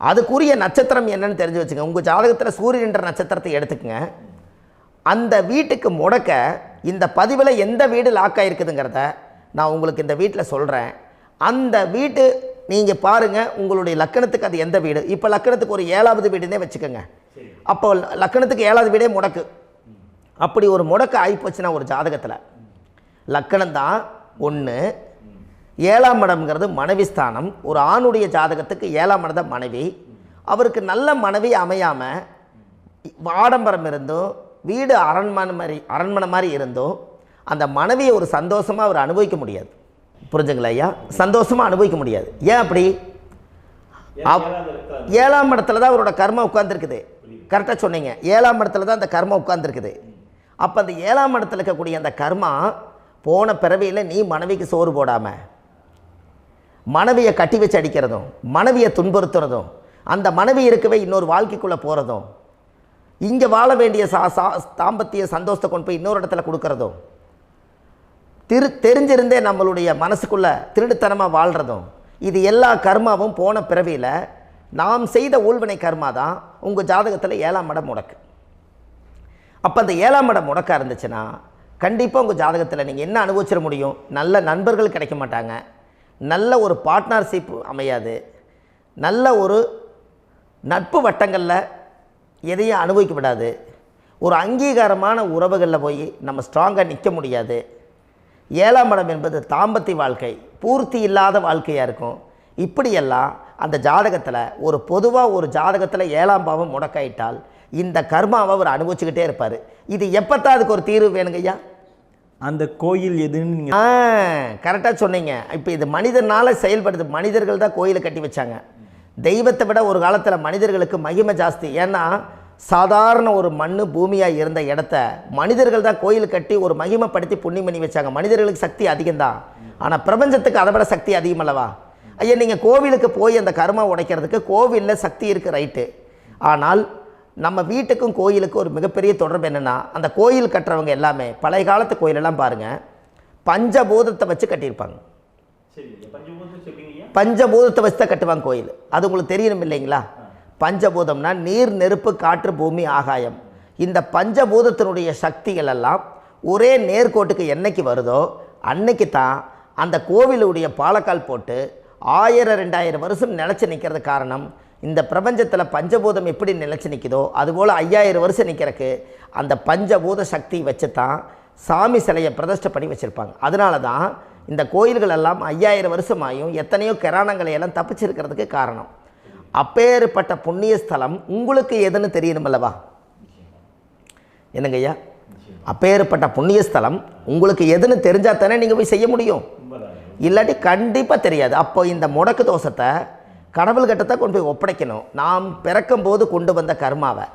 அதுக்குரிய நட்சத்திரம் என்னன்னு தெரிஞ்சு வச்சுங்க. உங்கள் ஜாதகத்தில் சூரியன் என்ற நட்சத்திரத்தை எடுத்துக்கங்க. அந்த வீட்டுக்கு முடக்க இந்த பதிவில் எந்த வீடு லாக் ஆகிருக்குதுங்கிறத நான் உங்களுக்கு இந்த வீட்டில் சொல்கிறேன். அந்த வீட்டு நீங்கள் பாருங்கள், உங்களுடைய லக்கணத்துக்கு அது எந்த வீடு. இப்போ லக்கணத்துக்கு ஒரு 7வது வீடுன்னே வச்சுக்கோங்க. அப்போ லக்கணத்துக்கு 7வது வீடே முடக்கு. அப்படி ஒரு முடக்கு ஆகிப்போச்சுன்னா ஒரு ஜாதகத்தில் லக்கணம் தான் 1, 7ஆம் இடம்ங்கிறது மனைவி ஸ்தானம். ஒரு ஆணுடைய ஜாதகத்துக்கு 7ஆம் இடம் தான் மனைவி. அவருக்கு நல்ல மனைவி அமையாமல் ஆடம்பரம் இருந்தும் வீடு அரண்மனை மாதிரி இருந்தும் அந்த மனைவியை ஒரு சந்தோஷமாக அவர் அனுபவிக்க முடியாது. புரிஞ்சுங்களா ஐயா? சந்தோஷமாக அனுபவிக்க முடியாது. ஏன் அப்படி? 7ஆம் இடத்துல தான் அவரோட கர்மா உட்கார்ந்துருக்குது. கரெக்டாக சொன்னீங்க. 7ஆம் இடத்துல தான் அந்த கர்மா உட்கார்ந்துருக்குது. அப்போ அந்த 7ஆம் இடத்துல இருக்கக்கூடிய அந்த கர்மா போன பிறவியில் நீ மனைவிக்கு சோறு போடாமல் மனைவியை கட்டி வச்சு அடிக்கிறதும், மனைவியை துன்புறுத்துறதும், அந்த மனைவி இருக்கவே இன்னொரு வாழ்க்கைக்குள்ளே போகிறதும், இங்கே வாழ வேண்டிய தாம்பத்திய சந்தோஷத்தை கொண்டு போய் இன்னொரு இடத்துல கொடுக்கறதும், தெரிஞ்சிருந்தே நம்மளுடைய மனசுக்குள்ளே திருடுத்தனமாக வாழ்கிறதும், இது எல்லா கர்மாவும் போன பிறவியில் நாம் செய்த ஊழ்வினை கர்மா தான் உங்கள் ஜாதகத்தில் 7ஆம் இடம் முடக்கு. அப்போ அந்த 7ஆம் இடம் முடக்கா இருந்துச்சுன்னா கண்டிப்பாக உங்கள் ஜாதகத்தில் நீங்கள் என்ன அனுபவிச்சிட முடியும்? நல்ல நண்பர்கள் கிடைக்க மாட்டாங்க, நல்ல ஒரு பார்ட்னர்ஷிப் அமையாது, நல்ல ஒரு நட்பு வட்டங்களில் எதையும் அனுபவிக்க விடாது, ஒரு அங்கீகாரமான உறவுகளில் போய் நம்ம ஸ்ட்ராங்காக நிற்க முடியாது. 7ஆம் இடம் என்பது தாம்பத்திய வாழ்க்கை, பூர்த்தி இல்லாத வாழ்க்கையாக இருக்கும். இப்படியெல்லாம் அந்த ஜாதகத்தில் ஒரு பொதுவாக ஒரு ஜாதகத்தில் 7ஆம் பாவம் முடக்காயிட்டால் இந்த கர்மாவை அவர் அனுபவிச்சுக்கிட்டே இருப்பார். இது எப்போத்தான் அதுக்கு ஒரு தீர்வு வேணுங்கய்யா? அந்த கோயில் எதுன்னு நீங்கள் கரெக்டாக சொன்னீங்க. இப்போ இது மனிதனால் செயல்படுது. மனிதர்கள் தான் கோயிலை கட்டி வச்சாங்க. தெய்வத்தை விட ஒரு காலத்தில் மனிதர்களுக்கு மகிமை ஜாஸ்தி. ஏன்னா சாதாரண ஒரு மண் பூமியாக இருந்த இடத்த மனிதர்கள் தான் கோயில் கட்டி ஒரு மகிமைப்படுத்தி புண்ணியம் பண்ணி வச்சாங்க. மனிதர்களுக்கு சக்தி அதிகம்தான், ஆனால் பிரபஞ்சத்துக்கு அதை விட சக்தி அதிகம் அல்லவா? ஐயா, நீங்கள் கோவிலுக்கு போய் அந்த கர்மா உடைக்கிறதுக்கு கோவிலில் சக்தி இருக்குது, ரைட்டு. ஆனால் நம்ம வீட்டுக்கும் கோயிலுக்கும் ஒரு மிகப்பெரிய தொடர்பு என்னென்னா, அந்த கோயில் கட்டுறவங்க எல்லாமே பழைய காலத்து கோயிலெல்லாம் பாருங்கள், பஞ்சபூதத்தை வச்சு கட்டியிருப்பாங்க. பஞ்சபூதத்தை வச்சு தான் கட்டுவாங்க கோயில். அது உங்களுக்கு தெரியணும் இல்லைங்களா? பஞ்சபூதம்னா நீர், நெருப்பு, காற்று, பூமி, ஆகாயம். இந்த பஞ்சபூதத்தினுடைய சக்திகள் எல்லாம் ஒரே நேர்கோட்டுக்கு என்னைக்கு வருதோ அன்னைக்கு தான் அந்த கோவிலுடைய பாலக்கால் போட்டு 1000-2000 வருஷம் நிலச்சி நிற்கிறது. காரணம், இந்த பிரபஞ்சத்தில் பஞ்சபூதம் எப்படி நிலச்சி நிற்குதோ அதுபோல் 5000 வருஷம் நிற்கிறதுக்கு அந்த பஞ்சபூத சக்தி வச்சு தான் சாமி சிலையை பிரதிஷ்டை பண்ணி வச்சுருப்பாங்க. அதனால தான் இந்த கோயில்கள் எல்லாம் 5000 வருஷமாயும் எத்தனையோ கிராணங்களை எல்லாம் தப்பிச்சிருக்கிறதுக்கு காரணம். அப்பேற்பட்ட புண்ணிய ஸ்தலம் உங்களுக்கு எதுன்னு தெரியணும் அல்லவா? என்னங்க ஐயா? அப்பேற்பட்ட புண்ணிய ஸ்தலம் உங்களுக்கு எதுன்னு தெரிஞ்சால் தானே நீங்கள் போய் செய்ய முடியும், இல்லாட்டி கண்டிப்பாக தெரியாது. அப்போ இந்த முடக்கு தோஷத்தை கடவுள்கிட்ட கொண்டு போய் ஒப்படைக்கணும். நாம் பிறக்கும் போது கொண்டு வந்த கர்மாவை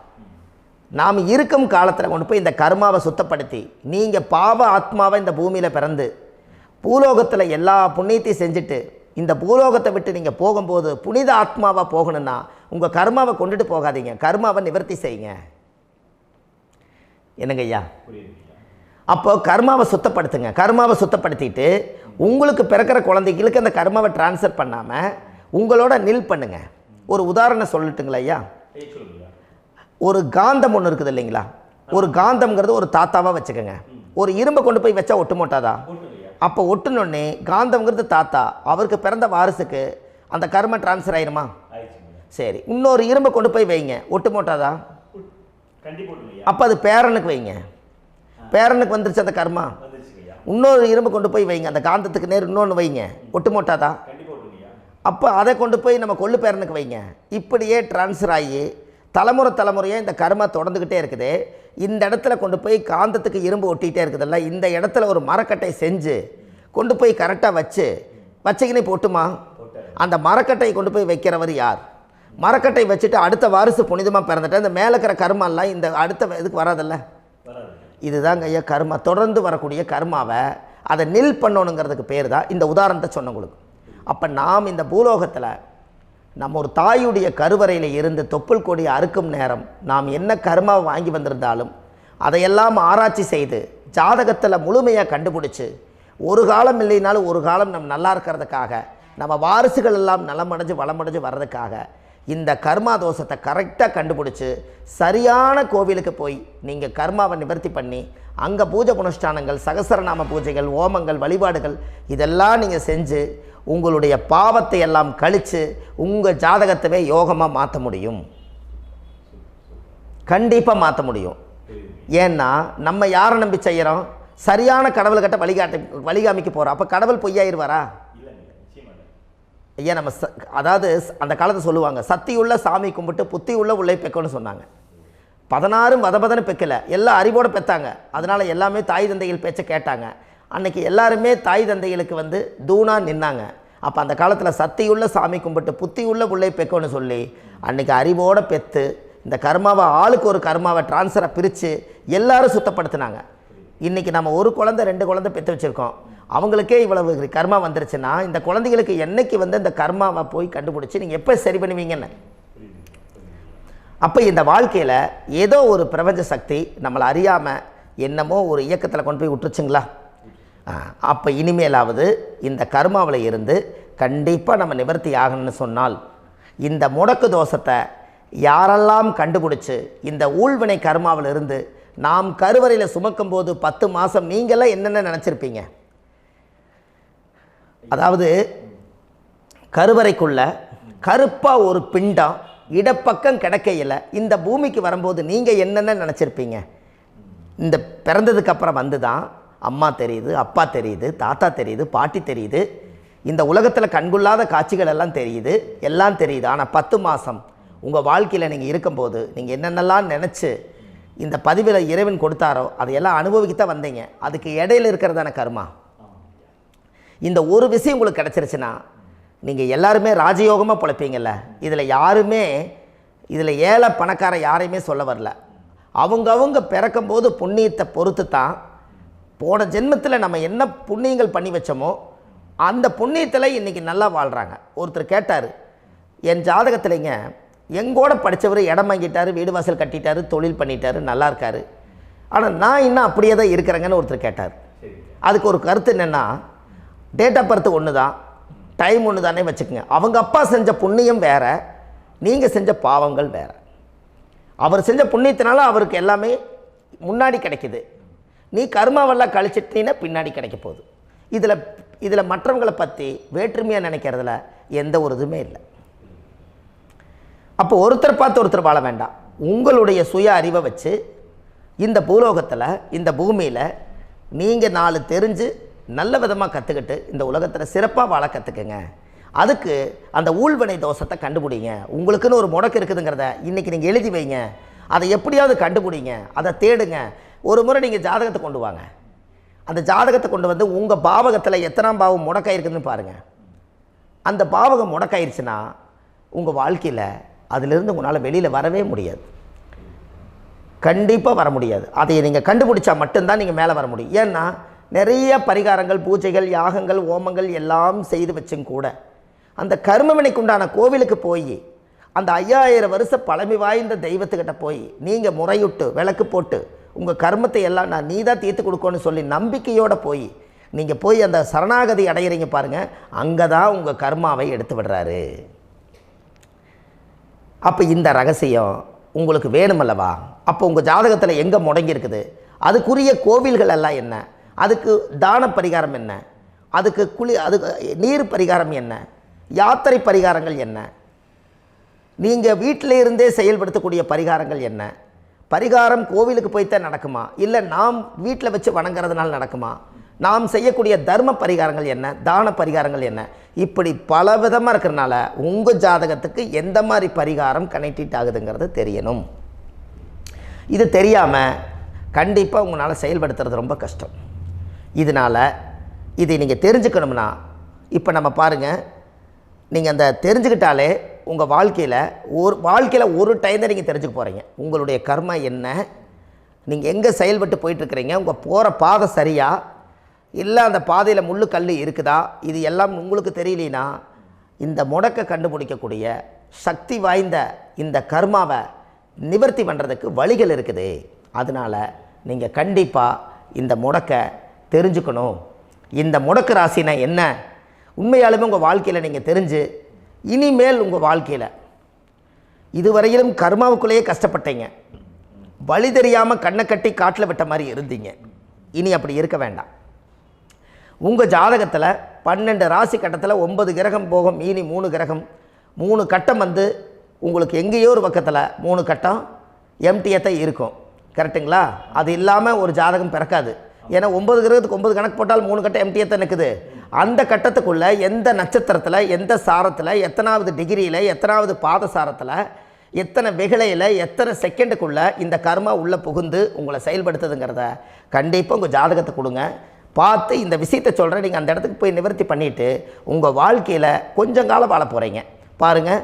நாம் இருக்கும் காலத்தில் கொண்டு போய் இந்த கர்மாவை சுத்தப்படுத்தி, நீங்கள் பாவ ஆத்மாவை இந்த பூமியில் பிறந்து பூலோகத்தில் எல்லா புண்ணியத்தையும் செஞ்சுட்டு இந்த பூலோகத்தை விட்டு நீங்கள் போகும்போது புனித ஆத்மாவாக போகணுன்னா உங்கள் கர்மாவை கொண்டுட்டு போகாதீங்க, கர்மாவை நிவர்த்தி செய்யுங்க. என்னங்க ஐயா? அப்போ கர்மாவை சுத்தப்படுத்துங்க. கர்மாவை சுத்தப்படுத்திட்டு உங்களுக்கு பிறக்கிற குழந்தைகளுக்கு அந்த கர்மாவை டிரான்ஸ்ஃபர் பண்ணாமல் உங்களோட நில் பண்ணுங்க. ஒரு உதாரணம் சொல்லட்டுங்களா ஐயா? ஒரு காந்தம் ஒன்று இருக்குது இல்லைங்களா? ஒரு காந்தம்ங்கிறது ஒரு தாத்தாவாக வச்சுக்கோங்க. ஒரு இரும்பை கொண்டு போய் வச்சா ஒட்டு மோட்டாதா? அப்போ ஒட்டுனோடனே காந்தம்ங்கிறது தாத்தா, அவருக்கு பிறந்த வாரிசுக்கு அந்த கர்ம டிரான்ஸ்ஃபர் ஆயிருமா? சரி, இன்னொரு இரும்பை கொண்டு போய் வைங்க, ஒட்டு மோட்டாதா? அப்போ அது பேரனுக்கு வைங்க, பேரனுக்கு வந்துருச்சு அந்த கர்மா. இன்னொரு இரும்பை கொண்டு போய் வைங்க, அந்த காந்தத்துக்கு நேர் இன்னொன்று வைங்க, ஒட்டு மோட்டாதா? அப்போ அதை கொண்டு போய் நம்ம கொள்ளு பேரனுக்கு வைங்க. இப்படியே டிரான்ஸ்ஃபர் ஆகி தலைமுறையாக இந்த கர்மா தொடர்ந்துக்கிட்டே இருக்குது. இந்த இடத்துல கொண்டு போய் காந்தத்துக்கு இரும்பு ஒட்டிகிட்டே இருக்குதுல்ல, இந்த இடத்துல ஒரு மரக்கட்டை செஞ்சு கொண்டு போய் கரெக்டாக வச்சுக்கினே போட்டுமா? அந்த மரக்கட்டையை கொண்டு போய் வைக்கிறவர் யார்? மரக்கட்டை வச்சுட்டு அடுத்த வாரிசு புனிதமாக பிறந்துட்டு அந்த மேலே இருக்கிற கர்மாலாம் இந்த அடுத்த இதுக்கு வராதில்ல. இதுதாங்க ஐயா கர்மா. தொடர்ந்து வரக்கூடிய கர்மாவை அதை நில் பண்ணணுங்கிறதுக்கு பேர் தான் இந்த உதாரணத்தை சொன்னவங்களுக்கு. அப்போ நாம் இந்த பூலோகத்தில் நம்ம ஒரு தாயுடைய கருவறையில் இருந்து தொப்புள் கொடி அறுக்கும் நேரம் நாம் என்ன கர்மாவை வாங்கி வந்திருந்தாலும் அதையெல்லாம் ஆராய்ச்சி செய்து ஜாதகத்தில் முழுமையாக கண்டுபிடிச்சி ஒரு காலம் இல்லைனாலும் ஒரு காலம் நம்ம நல்லா இருக்கிறதுக்காக, நம்ம வாரிசுகள் எல்லாம் நலமடைஞ்சு வளமடைஞ்சு வர்றதுக்காக இந்த கர்மா தோஷத்தை கரெக்டாக கண்டுபிடிச்சி சரியான கோவிலுக்கு போய் நீங்கள் கர்மாவை நிவர்த்தி பண்ணி அங்கே பூஜை புனஸ்தானங்கள், சகசரநாம பூஜைகள், ஓமங்கள், வழிபாடுகள் இதெல்லாம் நீங்கள் செஞ்சு உங்களுடைய பாவத்தை எல்லாம் கழித்து உங்கள் ஜாதகத்தவே யோகமாக மாற்ற முடியும். கண்டிப்பாக மாற்ற முடியும். ஏன்னா நம்ம யாரை நம்பி செய்கிறோம்? சரியான கடவுள்கிட்ட வழிகாமிக்க போகிறோம். அப்போ கடவுள் பொய்யாயிருவாரா? ஐயா நம்ம அதாவது அந்த காலத்தை சொல்லுவாங்க, சத்தியுள்ள சாமி கும்பிட்டு புத்தி உள்ள உள்ளே பெக்கணும்னு சொன்னாங்க. 16 வதபதன்னு பெக்கலை, எல்லாம் அறிவோடு பெற்றாங்க. அதனால் எல்லாமே தாய் தந்தைகள் பேச்சை கேட்டாங்க. அன்றைக்கி எல்லாருமே தாய் தந்தைகளுக்கு தூணாக நின்னாங்க. அப்போ அந்த காலத்தில் சத்தியுள்ள சாமி கும்பிட்டு புத்தி உள்ள உள்ளே பெக்கணும்னு சொல்லி அன்றைக்கி அறிவோடு பெற்று இந்த கர்மாவை ஆளுக்கு ஒரு கர்மாவை டிரான்ஸ்ஃபரை பிரித்து எல்லாரும் சுத்தப்படுத்தினாங்க. இன்றைக்கி நம்ம ஒரு குழந்தை 2 குழந்தை பெற்று வச்சுருக்கோம். அவங்களுக்கே இவ்வளவு கர்மா வந்துருச்சுன்னா இந்த குழந்தைகளுக்கு என்னைக்கு இந்த கர்மாவை போய் கண்டுபிடிச்சி நீங்கள் எப்போ சரி பண்ணுவீங்கன்னு. அப்போ இந்த வாழ்க்கையில் ஏதோ ஒரு பிரபஞ்ச சக்தி நம்மளை அறியாமல் என்னமோ ஒரு இயக்கத்தில் கொண்டு போய் விட்டுருச்சுங்களா? அப்போ இனிமேலாவது இந்த கர்மாவில் இருந்து கண்டிப்பாக நம்ம நிவர்த்தி ஆகணும்னு சொன்னால் இந்த முடக்கு தோஷத்தை யாரெல்லாம் கண்டுபிடிச்சி இந்த ஊழ்வினை கர்மாவில் இருந்து நாம் கருவறையில் சுமக்கும் போது 10 மாதம் நீங்களாம் என்னென்ன நினச்சிருப்பீங்க? அதாவது கருவறைக்குள்ள கருப்பாக ஒரு பிண்டம் இடப்பக்கம் கிடக்கையில் இந்த பூமிக்கு வரும்போது நீங்கள் என்னென்ன நினச்சிருப்பீங்க? இந்த பிறந்ததுக்கு அப்புறம் வந்து தான் அம்மா தெரியுது, அப்பா தெரியுது, தாத்தா தெரியுது, பாட்டி தெரியுது, இந்த உலகத்தில் கண்கொள்ளாத காட்சிகள் எல்லாம் தெரியுது, எல்லாம் தெரியுது. ஆனால் 10 மாதம் உங்கள் வாழ்க்கையில் நீங்கள் இருக்கும்போது நீங்கள் என்னென்னலாம் நினச்சி இந்த பதிவில் இறைவன் கொடுத்தாரோ அதையெல்லாம் அனுபவிக்கத்தான் வந்தீங்க. அதுக்கு இடையில இருக்கிறதான கர்மா. இந்த ஒரு விஷயம் உங்களுக்கு கிடச்சிருச்சுன்னா நீங்கள் எல்லாருமே ராஜயோகமாக பிழைப்பீங்கள்ல. இதில் ஏழை பணக்கார யாரையுமே சொல்ல வரல. அவங்க பிறக்கும்போது புண்ணியத்தை பொறுத்து தான் போன ஜென்மத்தில் நம்ம என்ன புண்ணியங்கள் பண்ணி வச்சோமோ அந்த புண்ணியத்தில் இன்றைக்கி நல்லா வாழ்கிறாங்க. ஒருத்தர் கேட்டார், என் ஜாதகத்தில்ங்க எங்கூட படித்தவர் இடம் வாங்கிட்டார், வீடு வாசல் கட்டிட்டார், தொழில் பண்ணிட்டார், நல்லா இருக்கார், ஆனால் நான் இன்னும் அப்படியே தான் இருக்கிறேங்கன்னு ஒருத்தர் கேட்டார். அதுக்கு ஒரு கருத்து என்னென்னா, டேட் ஆஃப் பர்த் ஒன்று தான், டைம் ஒன்று தானே வச்சுக்கோங்க. அவங்க அப்பா செஞ்ச புண்ணியம் வேறு, நீங்கள் செஞ்ச பாவங்கள் வேறு. அவர் செஞ்ச புண்ணியத்தினால அவருக்கு எல்லாமே முன்னாடி கிடைக்கிது. நீ கர்மாவெல்லாம் கழிச்சிட்டீன்னா பின்னாடி கிடைக்க போகுது. இதில் மற்றவங்களை பற்றி வேற்றுமையாக நினைக்கிறதுல எந்த ஒரு இதுவுமே இல்லை. அப்போ ஒருத்தர் பார்த்து ஒருத்தர் வாழ வேண்டாம். உங்களுடைய சுய அறிவை வச்சு இந்த பூலோகத்தில் இந்த பூமியில் நீங்கள் 4 தெரிஞ்சு நல்ல விதமாக கற்றுக்கிட்டு இந்த உலகத்தில் சிறப்பாக வாழ கற்றுக்குங்க. அதுக்கு அந்த ஊழ்வினை தோஷத்தை கண்டுபிடிங்க. உங்களுக்குன்னு ஒரு முடக்கு இருக்குதுங்கிறத இன்றைக்கி நீங்கள் எழுதி வைங்க. அதை எப்படியாவது கண்டுபிடிங்க, அதை தேடுங்க. ஒரு முறை நீங்கள் ஜாதகத்தை கொண்டு வாங்க. அந்த ஜாதகத்தை கொண்டு வந்து உங்கள் பாவகத்தில் எத்தனாம் பாவம் முடக்காயிருக்குதுன்னு பாருங்கள். அந்த பாவகம் முடக்காயிருச்சுன்னா உங்கள் வாழ்க்கையில் அதிலிருந்து உங்களால் வெளியில் வரவே முடியாது, கண்டிப்பாக வர முடியாது. அதை நீங்கள் கண்டுபிடிச்சா மட்டும்தான் நீங்கள் மேலே வர முடியும். ஏன்னா நிறைய பரிகாரங்கள், பூஜைகள், யாகங்கள், ஓமங்கள் எல்லாம் செய்து வச்சும் கூட அந்த கர்மவினைக்கு உண்டான கோவிலுக்கு போய் அந்த 5000 வருஷ பழமை வாய்ந்த தெய்வத்துக்கிட்ட போய் நீங்கள் முறையிட்டு விளக்கு போட்டு உங்கள் கர்மத்தை எல்லாம் நான் நீ தான் தீர்த்து கொடுக்கணும்னு சொல்லி நம்பிக்கையோடு நீங்கள் போய் அந்த சரணாகதி அடையிறீங்க பாருங்கள், அங்கே தான் உங்கள் கர்மாவை எடுத்து விடுறாரு. அப்போ இந்த ரகசியம் உங்களுக்கு வேணுமல்லவா? அப்போ உங்கள் ஜாதகத்தில் எங்கே முடங்கி அதுக்குரிய கோவில்கள் எல்லாம் என்ன, அதுக்கு தான பரிகாரம் என்ன, அதுக்கு நீர் பரிகாரம் என்ன, யாத்திரை பரிகாரங்கள் என்ன, நீங்கள் வீட்டில் இருந்தே செயல்படுத்தக்கூடிய பரிகாரங்கள் என்ன, பரிகாரம் கோவிலுக்கு போய்த்தான் நடக்குமா, இல்லை நாம் வீட்டில் வச்சு வணங்குறதுனால நடக்குமா, நாம் செய்யக்கூடிய தர்ம பரிகாரங்கள் என்ன, தான பரிகாரங்கள் என்ன, இப்படி பல விதமாக இருக்கிறனால உங்கள் ஜாதகத்துக்கு எந்த மாதிரி பரிகாரம் கனெக்ட் ஆகுதுங்கிறது தெரியணும். இது தெரியாமல் கண்டிப்பாக உங்களால் செயல்படுத்துறது ரொம்ப கஷ்டம். இதனால் இதை நீங்கள் தெரிஞ்சுக்கணும்னா இப்போ நம்ம பாருங்கள், நீங்கள் அந்த தெரிஞ்சுக்கிட்டாலே உங்கள் வாழ்க்கையில் ஒரு டைம் தான் நீங்கள் தெரிஞ்சுக்க போகிறீங்க. உங்களுடைய கர்மா என்ன, நீங்கள் எங்கே செயல்பட்டு போயிட்டுருக்கிறீங்க, உங்கள் போகிற பாதை சரியா இல்லை அந்த பாதையில் முள்ளு கல் இருக்குதா, இது எல்லாம் உங்களுக்கு தெரியலனா இந்த முடக்கை கண்டுபிடிக்கக்கூடிய சக்தி வாய்ந்த இந்த கர்மாவை நிவர்த்தி பண்ணுறதுக்கு வழிகள் இருக்குது. அதனால் நீங்கள் கண்டிப்பாக இந்த முடக்கை தெரிஞ்சுக்கணும். இந்த முடக்கு ராசினா என்ன உண்மையாலுமே உங்கள் வாழ்க்கையில் நீங்கள் தெரிஞ்சு இனிமேல் உங்கள் வாழ்க்கையில் இதுவரையிலும் கர்மாவுக்குள்ளேயே கஷ்டப்பட்டீங்க, வழி தெரியாமல் கண்ணை கட்டி காட்டில் விட்ட மாதிரி இருந்தீங்க. இனி அப்படி இருக்க வேண்டாம். உங்கள் ஜாதகத்தில் 12 ராசி கட்டத்தில் 9 கிரகம் போகும், மீனி 3 கிரகம், 3 கட்டம் உங்களுக்கு எங்கேயோ ஒரு பக்கத்தில் 3 கட்டம் எம்டியாக தான் இருக்கும். கரெக்டுங்களா? அது இல்லாமல் ஒரு ஜாதகம் பிறக்காது. ஏன்னா 9 கிரகத்துக்கு 9 கணக்கு போட்டால் 3 கட்டம் எம்டியாக தான் நிற்குது. அந்த கட்டத்துக்குள்ளே எந்த நட்சத்திரத்தில், எந்த சாரத்தில், எத்தனாவது டிகிரியில், எத்தனாவது பாதசாரத்தில், எத்தனை வெகுளையில், எத்தனை செகண்டுக்குள்ளே இந்த கர்மா உள்ளே புகுந்து உங்களை செயல்படுத்துதுங்கிறத கண்டிப்பாக உங்கள் ஜாதகத்தை கொடுங்க. பார்த்து இந்த விஷயத்தை சொல்கிறேன், நீங்கள் அந்த இடத்துக்கு போய் நிவர்த்தி பண்ணிவிட்டு உங்கள் வாழ்க்கையில் கொஞ்சம் காலம் வாழ போகிறீங்க. பாருங்கள்,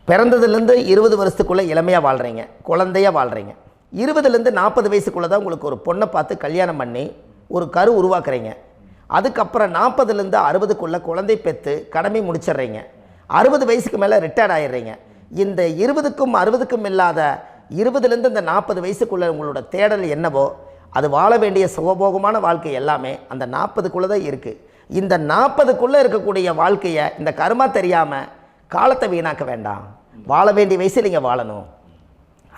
பிறந்ததுலேருந்து 20 வருஷத்துக்குள்ளே இளமையாக வாழ்கிறீங்க, குழந்தையாக வாழ்கிறீங்க. 20லேருந்து 40 வயசுக்குள்ளே தான் உங்களுக்கு ஒரு பொண்ணை பார்த்து கல்யாணம் பண்ணி ஒரு கரு உருவாக்குறீங்க. அதுக்கப்புறம் 40லேருந்து 60க்குள்ளே குழந்தை பெற்று கடமை முடிச்சிடுறீங்க. 60 வயசுக்கு மேலே ரிட்டையர்ட் ஆகிடுறீங்க. இந்த 20க்கும் 60க்கும் இல்லாத 20லேருந்து இந்த 40 வயசுக்குள்ளே உங்களோட தேடல் என்னவோ அது வாழ வேண்டிய சுகபோகமான வாழ்க்கை எல்லாமே அந்த 40க்குள்ளே தான் இருக்குது. இந்த 40க்குள்ளே இருக்கக்கூடிய வாழ்க்கையை இந்த கர்மா தெரியாமல் காலத்தை வீணாக்க வேண்டாம். வாழ வேண்டிய வயசில் நீங்கள் வாழணும்.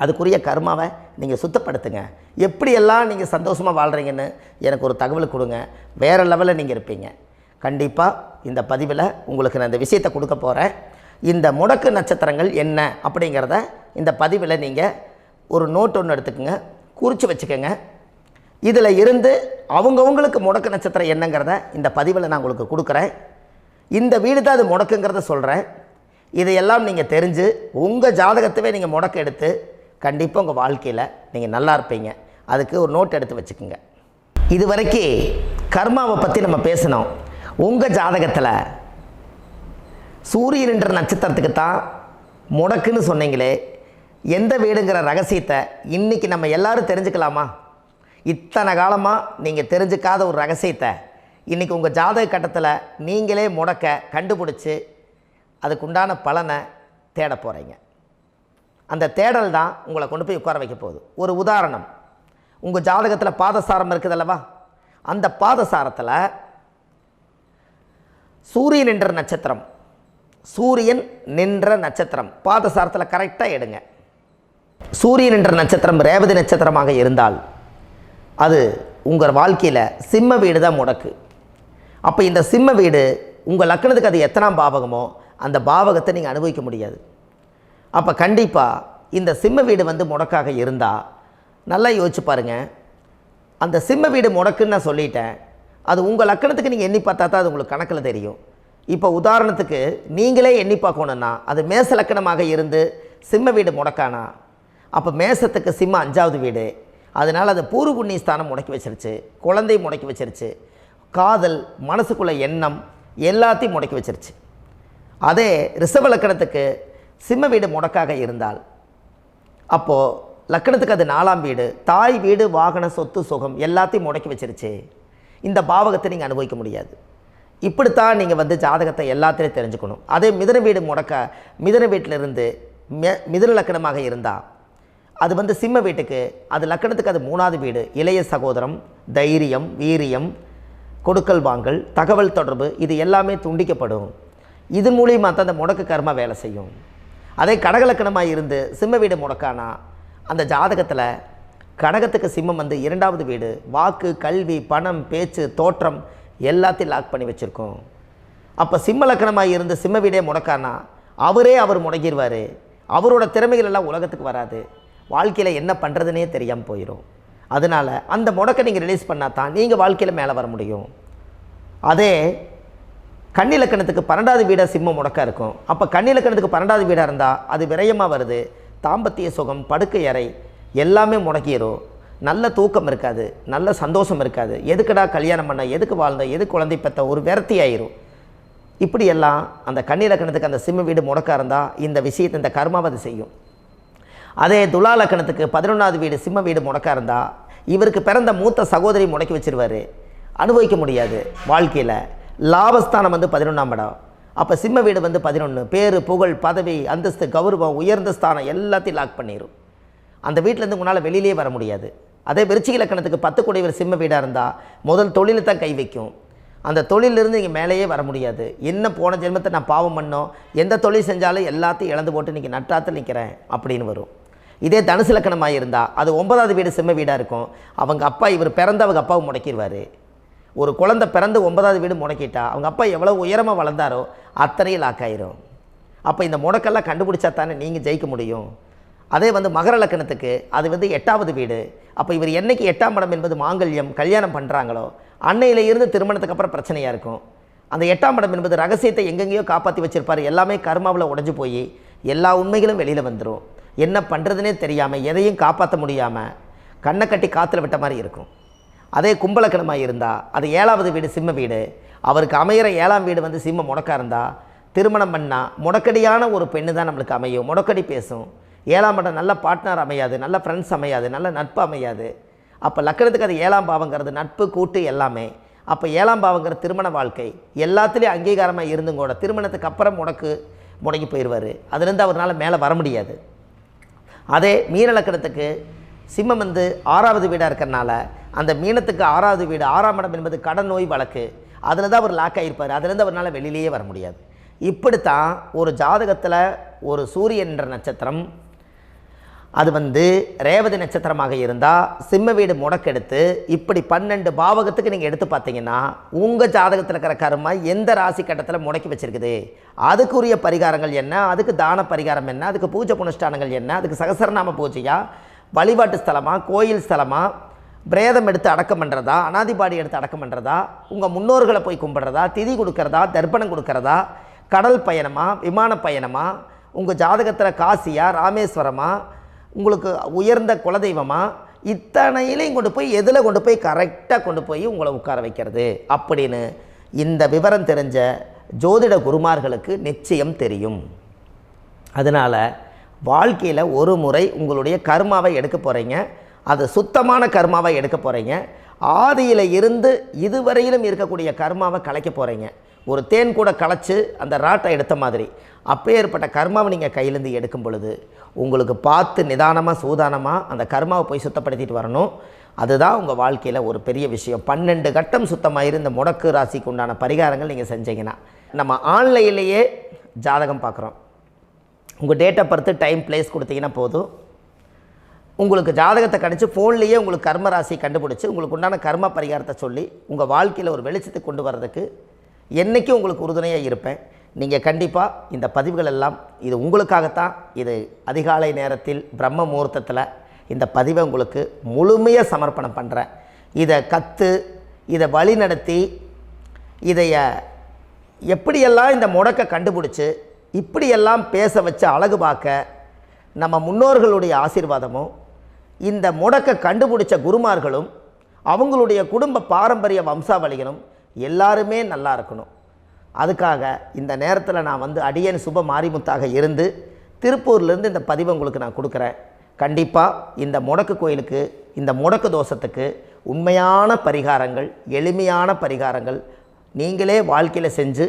அதுக்குரிய கர்மாவை நீங்கள் சுத்தப்படுத்துங்க. எப்படியெல்லாம் நீங்கள் சந்தோஷமாக வாழ்கிறீங்கன்னு எனக்கு ஒரு தகவல் கொடுங்க. வேறு லெவலில் நீங்கள் இருப்பீங்க. கண்டிப்பாக இந்த பதிவில் உங்களுக்கு நான் இந்த விஷயத்தை கொடுக்க போகிறேன். இந்த முடக்கு நட்சத்திரங்கள் என்ன அப்படிங்கிறத இந்த பதிவில் நீங்கள் ஒரு நோட் ஒன்று எடுத்துக்கோங்க, குறித்து வச்சுக்கோங்க. இதில் இருந்து அவங்கவுங்களுக்கு முடக்கு நட்சத்திரம் என்னங்கிறத இந்த பதிவில் நான் உங்களுக்கு கொடுக்குறேன். இந்த வீடு தான் அது முடக்குங்கிறத சொல்கிறேன். இதையெல்லாம் நீங்கள் தெரிஞ்சு உங்கள் ஜாதகத்தவே நீங்கள் முடக்கு எடுத்து கண்டிப்பாக உங்கள் வாழ்க்கையில் நீங்கள் நல்லா இருப்பீங்க. அதுக்கு ஒரு நோட் எடுத்து வச்சுக்கோங்க. இது வரைக்கும் கர்மாவை பற்றி நம்ம பேசினோம். உங்கள் ஜாதகத்தில் சூரியன் என்ற நட்சத்திரத்துக்கு தான் முடக்குன்னு சொன்னீங்களே, எந்த வீடுங்கிற ரகசியத்தை இன்றைக்கி நம்ம எல்லோரும் தெரிஞ்சுக்கலாமா? இத்தனை காலமாக நீங்கள் தெரிஞ்சுக்காத ஒரு ரகசியத்தை இன்றைக்கி உங்கள் ஜாதக கட்டத்தில் நீங்களே முடக்க கண்டுபிடிச்சி அதுக்குண்டான பலனை தேட போகிறீங்க. அந்த தேடல் தான் உங்களை கொண்டு போய் உட்கார வைக்க போகுது. ஒரு உதாரணம், உங்கள் ஜாதகத்தில் பாதசாரம் இருக்குது அல்லவா? அந்த பாதசாரத்தில் சூரியன் என்ற நட்சத்திரம், சூரியன் நின்ற நட்சத்திரம் பாதசாரத்தில் கரெக்டாக எடுங்க. சூரியன் என்ற நட்சத்திரம் ரேவதி நட்சத்திரமாக இருந்தால் அது உங்கள் வாழ்க்கையில் சிம்ம வீடு தான் முடக்கு. அப்போ இந்த சிம்ம வீடு உங்கள் லக்னத்துக்கு அது எத்தனாம் பாவகமோ அந்த பாவகத்தை நீங்கள் அனுபவிக்க முடியாது. அப்போ கண்டிப்பாக இந்த சிம்ம வீடு முடக்காக இருந்தால் நல்லா யோசிச்சு பாருங்கள். அந்த சிம்ம வீடு முடக்குன்னு நான் சொல்லிட்டேன். அது உங்கள் லக்கணத்துக்கு நீங்கள் எண்ணி பார்த்தா தான் அது உங்களுக்கு கணக்கில் தெரியும். இப்போ உதாரணத்துக்கு நீங்களே எண்ணி பார்க்கணுன்னா அது மேச லக்கணமாக இருந்து சிம்ம வீடு முடக்கானா, அப்போ மேசத்துக்கு சிம்ம 5வது வீடு. அதனால் அது பூர்வ புண்ணிய ஸ்தானம் முடக்கி வச்சிருச்சு, குழந்தை முடக்கி வச்சிருச்சு, காதல் மனசுக்குள்ள எண்ணம் எல்லாத்தையும் முடக்கி வச்சிருச்சு. அதே ரிஷப லக்கணத்துக்கு சிம்ம வீடு முடக்காக இருந்தால் அப்போது லக்கணத்துக்கு அது 4ஆம் வீடு, தாய் வீடு, வாகன, சொத்து, சுகம் எல்லாத்தையும் முடக்கி வச்சிருச்சு. இந்த பாவகத்தை நீங்கள் அனுபவிக்க முடியாது. இப்படித்தான் நீங்கள் ஜாதகத்தை எல்லாத்திலையும் தெரிஞ்சுக்கணும். அதே மிதுன வீடு முடக்க, மிதுன வீட்டிலிருந்து மிதுன லக்கணமாக இருந்தால் அது சிம்ம வீட்டுக்கு, அது லக்கணத்துக்கு அது 3வது வீடு, இளைய சகோதரம், தைரியம், வீரியம், கொடுக்கல் வாங்கல், தகவல் தொடர்பு, இது எல்லாமே துண்டிக்கப்படும். இது மூலியமாக தான் அந்த முடக்கு கர்மா வேலை செய்யும். அதே கடகலக்கணமாக இருந்து சிம்ம வீடு முடக்கானா அந்த ஜாதகத்தில் கடகத்துக்கு சிம்மம் 2வது வீடு, வாக்கு, கல்வி, பணம், பேச்சு, தோற்றம் எல்லாத்தையும் லாக் பண்ணி வச்சுருக்கோம். அப்போ சிம்ம லக்கணமாக இருந்து சிம்ம வீடே முடக்கானா அவர் முடங்கிடுவார். அவரோட திறமைகள் எல்லாம் உலகத்துக்கு வராது. வாழ்க்கையில் என்ன பண்ணுறதுனே தெரியாமல் போயிடும். அதனால் அந்த முடக்கை நீங்கள் ரிலீஸ் பண்ணால் தான் நீங்கள் வாழ்க்கையில் மேலே வர முடியும். அதே கன்னி லக்கணத்துக்கு 12வது வீடாக சிம்மம் முடக்கா இருக்கும். அப்போ கன்னி லக்கணத்துக்கு 12வது வீடாக இருந்தால் அது விரயமாக வருது. தாம்பத்திய சுகம், படுக்கை அறை எல்லாமே முடக்கிடும். நல்ல தூக்கம் இருக்காது, நல்ல சந்தோஷம் இருக்காது. எதுக்குடா கல்யாணம் பண்ண, எதுக்கு வாழ்ந்த, எது குழந்தை பெற்ற ஒரு விரக்தி ஆயிரும். இப்படியெல்லாம் அந்த கன்னி லக்கணத்துக்கு அந்த சிம்ம வீடு முடக்கா இருந்தால் இந்த விஷயத்தை, இந்த கர்மாவை அது செய்யும். அதே துலா லக்கணத்துக்கு 11வது வீடு சிம்ம வீடு முடக்கா இருந்தால் இவருக்கு பிறந்த மூத்த சகோதரி முடக்கி வச்சிருவார். அனுபவிக்க முடியாது வாழ்க்கையில். லாபஸ்தானம் 11ஆம் இடம். அப்போ சிம்ம வீடு 11, பேர், புகழ், பதவி, அந்தஸ்து, கௌரவம், உயர்ந்த ஸ்தானம் எல்லாத்தையும் லாக் பண்ணிடும். அந்த வீட்டிலேருந்து உங்களால் வெளியிலே வர முடியாது. அதே விருச்சிக லக்கணத்துக்கு 10 கூடியவர் சிம்ம வீடாக இருந்தால் முதல் தொழிலை தான் கை வைக்கும். அந்த தொழிலிருந்து நீங்கள் மேலேயே வர முடியாது. என்ன போன ஜென்மத்தை நான் பாவம் பண்ணோம், எந்த தொழில் செஞ்சாலும் எல்லாத்தையும் இழந்து போட்டு நீங்கள் நட்டாத்தில் நிற்கிறேன் அப்படின்னு வரும். இதே தனுசு லக்கணமாக இருந்தால் அது 9வது வீடு சிம்ம வீடாக இருக்கும். அவங்க அப்பா, இவர் பிறந்த அவங்க அப்பாவை முடக்கிடுவார். ஒரு குழந்தை பிறந்து 9வது வீடு முடக்கிட்டா அவங்க அப்பா எவ்வளோ உயரமாக வளர்ந்தாரோ அத்தனையும் லாக் ஆயிரும். அப்போ இந்த முடக்கெல்லாம் கண்டுபிடிச்சா தானே நீங்கள் ஜெயிக்க முடியும். அதே மகர லக்கணத்துக்கு அது 8வது வீடு. அப்போ இவர் என்னைக்கு 8ஆம் இடம் என்பது மாங்கல்யம், கல்யாணம் பண்ணுறாங்களோ அன்னையில இருந்து திருமணத்துக்கு அப்புறம் பிரச்சனையாக இருக்கும். அந்த 8ஆம் இடம் என்பது ரகசியத்தை எங்கெங்கேயோ காப்பாற்றி வச்சிருப்பார். எல்லாமே கர்மாவில் உடஞ்சி போய் எல்லா உண்மைகளும் வெளியில் வந்துடும். என்ன பண்ணுறதுனே தெரியாமல், எதையும் காப்பாற்ற முடியாமல் கண்ணை கட்டி காற்றுல விட்ட மாதிரி இருக்கும். அதே கும்பலக்கணமாக இருந்தால் அது 7வது வீடு சிம்ம வீடு. அவருக்கு அமையிற 7ஆம் வீடு சிம்ம முடக்கா இருந்தால் திருமணம் பண்ணால் முடக்கடியான ஒரு பெண்ணு தான் நம்மளுக்கு அமையும். முடக்கடி பேசும். 7ஆம் இடம் நல்ல பார்ட்னர் அமையாது, நல்ல ஃப்ரெண்ட்ஸ் அமையாது, நல்ல நட்பு அமையாது. அப்போ லக்கணத்துக்கு அது 7ஆம் பாவங்கிறது நட்பு, கூட்டு எல்லாமே. அப்போ 7ஆம் பாவங்கிற திருமண வாழ்க்கை எல்லாத்துலேயும் அங்கீகாரமாக இருந்தும் கூட திருமணத்துக்கு அப்புறம் முடங்கி போயிடுவார். அதுலேருந்து அவரால் மேலே வர முடியாது. அதே மீன லக்கணத்துக்கு சிம்மம் 6வது வீடாக இருக்கிறனால அந்த மீனத்துக்கு 6வது வீடு, 6ஆம் இடம் என்பது கடன், நோய், வழக்கு, அதில் தான் அவர் லாக் ஆகியிருப்பார். அதுலேருந்து அவரால் வெளியிலேயே வர முடியாது. இப்படித்தான் ஒரு ஜாதகத்தில் ஒரு சூரியன் என்ற நட்சத்திரம் அது ரேவதி நட்சத்திரமாக இருந்தால் சிம்ம வீடு முடக்கெடுத்து இப்படி 12 பாவகத்துக்கு நீங்கள் எடுத்து பார்த்தீங்கன்னா உங்கள் ஜாதகத்தில் இருக்கிற கர்மா எந்த ராசி கட்டத்தில் முடக்கி வச்சிருக்குது, அதுக்குரிய பரிகாரங்கள் என்ன, அதுக்கு தான பரிகாரம் என்ன, அதுக்கு பூஜை புனஸ்தானங்கள் என்ன, அதுக்கு சகசரநாம பூஜையா, வழிபாட்டு ஸ்தலமா, கோயில் ஸ்தலமா, பிரேதம் எடுத்து அடக்கம் பண்ணுறதா, அனாதிபாடி எடுத்து அடக்கம் பண்ணுறதா, உங்கள் முன்னோர்களை போய் கும்பிட்றதா, திதி கொடுக்கறதா, தர்ப்பணம் கொடுக்கறதா, கடல் பயணமா, விமான பயணமா, உங்கள் ஜாதகத்தில் காசியா, ராமேஸ்வரமா, உங்களுக்கு உயர்ந்த குலதெய்வமா, இத்தனையிலையும் கொண்டு போய் எதில் கொண்டு போய் கரெக்டாக கொண்டு போய் உங்களை உட்கார வைக்கிறது அப்படின்னு இந்த விவரம் தெரிஞ்ச ஜோதிட குருமார்களுக்கு நிச்சயம் தெரியும். அதனால் வாழ்க்கையில் ஒரு முறை உங்களுடைய கர்மாவை எடுக்க போகிறீங்க, அது சுத்தமான கர்மாவை எடுக்க போகிறீங்க, ஆதியில் இருந்து இதுவரையிலும் இருக்கக்கூடிய கர்மாவை கலைக்க போகிறீங்க. ஒரு தேன் கூட கலைச்சி அந்த ராட்டை எடுத்த மாதிரி அப்பேற்பட்ட கர்மாவை நீங்கள் கையிலேருந்து எடுக்கும் பொழுது உங்களுக்கு பார்த்து நிதானமாக சூதானமாக அந்த கர்மாவை போய் சுத்தப்படுத்திட்டு வரணும். அதுதான் உங்கள் வாழ்க்கையில் ஒரு பெரிய விஷயம். 12 கட்டம் சுத்தமாயிரு இந்த முடக்கு ராசிக்கு உண்டான பரிகாரங்கள் நீங்கள் செஞ்சீங்கன்னா, நம்ம ஆன்லைன்லேயே ஜாதகம் பார்க்குறோம். உங்கள் date of birth, time, place கொடுத்தீங்கன்னா போதும், உங்களுக்கு ஜாதகத்தை கணிச்சு ஃபோன்லேயே உங்களுக்கு கர்ம ராசி கண்டுபிடிச்சி உங்களுக்கு உண்டான கர்ம பரிகாரத்தை சொல்லி உங்கள் வாழ்க்கையில் ஒரு வெளிச்சத்தை கொண்டு வர்றதுக்கு என்றைக்கும் உங்களுக்கு உறுதுணையாக இருப்பேன். நீங்கள் கண்டிப்பாக இந்த பதிவுகள் எல்லாம் இது உங்களுக்காகத்தான். இது அதிகாலை நேரத்தில் பிரம்ம முகூர்த்தத்தில் இந்த பதிவை உங்களுக்கு முழுமையாக சமர்ப்பணம் பண்ணுறேன். இதை இதை வழி நடத்தி இதைய எப்படியெல்லாம் இந்த முடக்கை கண்டுபிடிச்சி இப்படியெல்லாம் பேச வச்சு அழகு பார்க்க நம்ம முன்னோர்களுடைய ஆசீர்வாதமும் இந்த முடக்கை கண்டுபிடிச்ச குருமார்களும் அவங்களுடைய குடும்ப பாரம்பரிய வம்சாவளிகளும் எல்லாருமே நல்லா இருக்கணும். அதுக்காக இந்த நேரத்தில் நான் அடியேன் சுப மாரிமுத்தாக இருந்து திருப்பூர்லேருந்து இந்த பதிவை உங்களுக்கு நான் கொடுக்குறேன். கண்டிப்பாக இந்த முடக்கு கோயிலுக்கு, இந்த முடக்கு தோஷத்துக்கு உண்மையான பரிகாரங்கள், எளிமையான பரிகாரங்கள் நீங்களே வாழ்க்கையில் செஞ்சு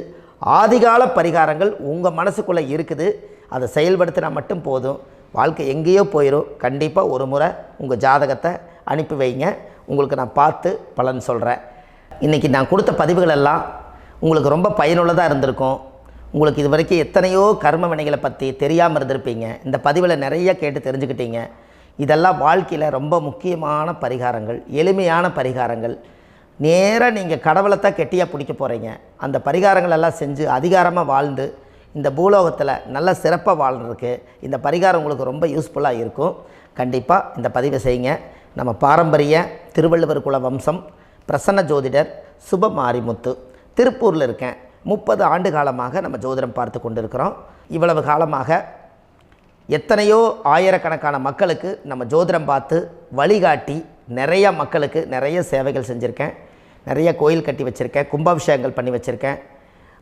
ஆதிகால பரிகாரங்கள் உங்கள் மனசுக்குள்ளே இருக்குது. அதை செயல்படுத்தினா மட்டும் போதும், வாழ்க்கை எங்கேயோ போயிடும். கண்டிப்பாக ஒரு முறை உங்கள் ஜாதகத்தை அனுப்பி வைங்க, உங்களுக்கு நான் பார்த்து பலன் சொல்கிறேன். இன்றைக்கி நான் கொடுத்த பதிவுகள் எல்லாம் உங்களுக்கு ரொம்ப பயனுள்ளதாக இருந்திருக்கும். உங்களுக்கு இது வரைக்கும் எத்தனையோ கர்ம வினைகளை பற்றி தெரியாமல் இருந்திருப்பீங்க. இந்த பதிவில் நிறைய கேட்டு தெரிஞ்சுக்கிட்டீங்க. இதெல்லாம் வாழ்க்கையில் ரொம்ப முக்கியமான பரிகாரங்கள், எளிமையான பரிகாரங்கள். நேராக நீங்கள் கடவுளைத்தான் கெட்டியாக பிடிக்க போகிறீங்க. அந்த பரிகாரங்கள் எல்லாம் செஞ்சு அதிகாரமாக வாழ்ந்து இந்த பூலோகத்தில் நல்ல சிறப்பாக வாழ்கிறதுக்கு இந்த பரிகாரம் உங்களுக்கு ரொம்ப யூஸ்ஃபுல்லாக இருக்கும். கண்டிப்பாக இந்த பதிவை செய்யுங்க. நம்ம பாரம்பரிய திருவள்ளுவர் குல வம்சம், பிரசன்ன ஜோதிடர் சுப மாரிமுத்து, திருப்பூரில் இருக்கேன். 30 ஆண்டு காலமாக நம்ம ஜோதிடம் பார்த்து கொண்டிருக்கிறோம். இவ்வளவு காலமாக எத்தனையோ ஆயிரக்கணக்கான மக்களுக்கு நம்ம ஜோதிடம் பார்த்து வழிகாட்டி நிறைய மக்களுக்கு நிறைய சேவைகள் செஞ்சுருக்கேன். நிறைய கோயில் கட்டி வச்சுருக்கேன், கும்பாபிஷேகங்கள் பண்ணி வச்சுருக்கேன்,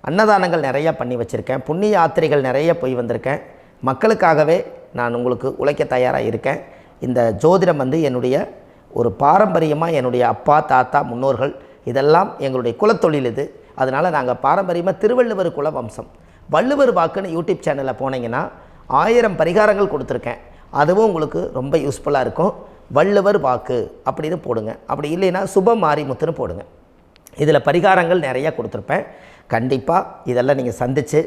அன்னதானங்கள் நிறையா பண்ணி வச்சுருக்கேன், புண்ணிய யாத்திரைகள் நிறைய போய் வந்திருக்கேன். மக்களுக்காகவே நான் உங்களுக்கு உழைக்க தயாராக இருக்கேன். இந்த ஜோதிடம் என்னுடைய ஒரு பாரம்பரியமாக என்னுடைய அப்பா, தாத்தா, முன்னோர்கள் இதெல்லாம் எங்களுடைய குலத்தொழில் இது. அதனால் நாங்கள் பாரம்பரியமாக திருவள்ளுவர் குல வம்சம். வள்ளுவர் வாக்குன்னு யூடியூப் சேனலில் போனீங்கன்னா 1000 பரிகாரங்கள் கொடுத்துருக்கேன். அதுவும் உங்களுக்கு ரொம்ப யூஸ்ஃபுல்லாக இருக்கும். வள்ளுவர் வாக்கு அப்படின்னு போடுங்க, அப்படி இல்லைன்னா சுப மாரிமுத்துன்னு போடுங்க. இதில் பரிகாரங்கள் நிறையா கொடுத்துருப்பேன். கண்டிப்பாக இதெல்லாம் நீங்கள் சந்தித்து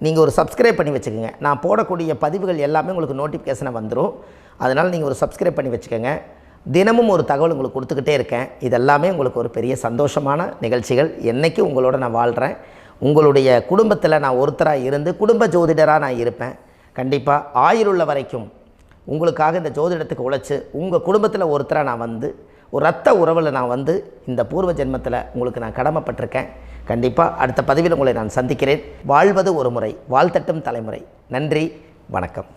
நீங்கள் ஒரு சப்ஸ்கிரைப் பண்ணி வச்சுக்கோங்க. நான் போடக்கூடிய பதிவுகள் எல்லாமே உங்களுக்கு நோட்டிஃபிகேஷனாக வந்துடும். அதனால் நீங்கள் ஒரு சப்ஸ்கிரைப் பண்ணி வச்சுக்கோங்க. தினமும் ஒரு தகவல் உங்களுக்கு கொடுத்துக்கிட்டே இருக்கேன். இதெல்லாமே உங்களுக்கு ஒரு பெரிய சந்தோஷமான நிகழ்ச்சிகள். என்றைக்கும் உங்களோட நான் வாழ்கிறேன். உங்களுடைய குடும்பத்தில் நான் ஒருத்தராக இருந்து குடும்ப ஜோதிடராக நான் இருப்பேன். கண்டிப்பாக ஆயுளுள்ள வரைக்கும் உங்களுக்காக இந்த ஜோதிடத்துக்கு உழைச்சி உங்கள் குடும்பத்தில் ஒருத்தராக நான் ஒரு ரத்த உறவில் நான் இந்த பூர்வ ஜென்மத்தில் உங்களுக்கு நான் கடமைப்பட்டிருக்கேன். கண்டிப்பாக அடுத்த பதிவில் உங்களை நான் சந்திக்கிறேன். வாழ்வது ஒரு முறை, வாழ்த்தட்டும் தலைமுறை. நன்றி, வணக்கம்.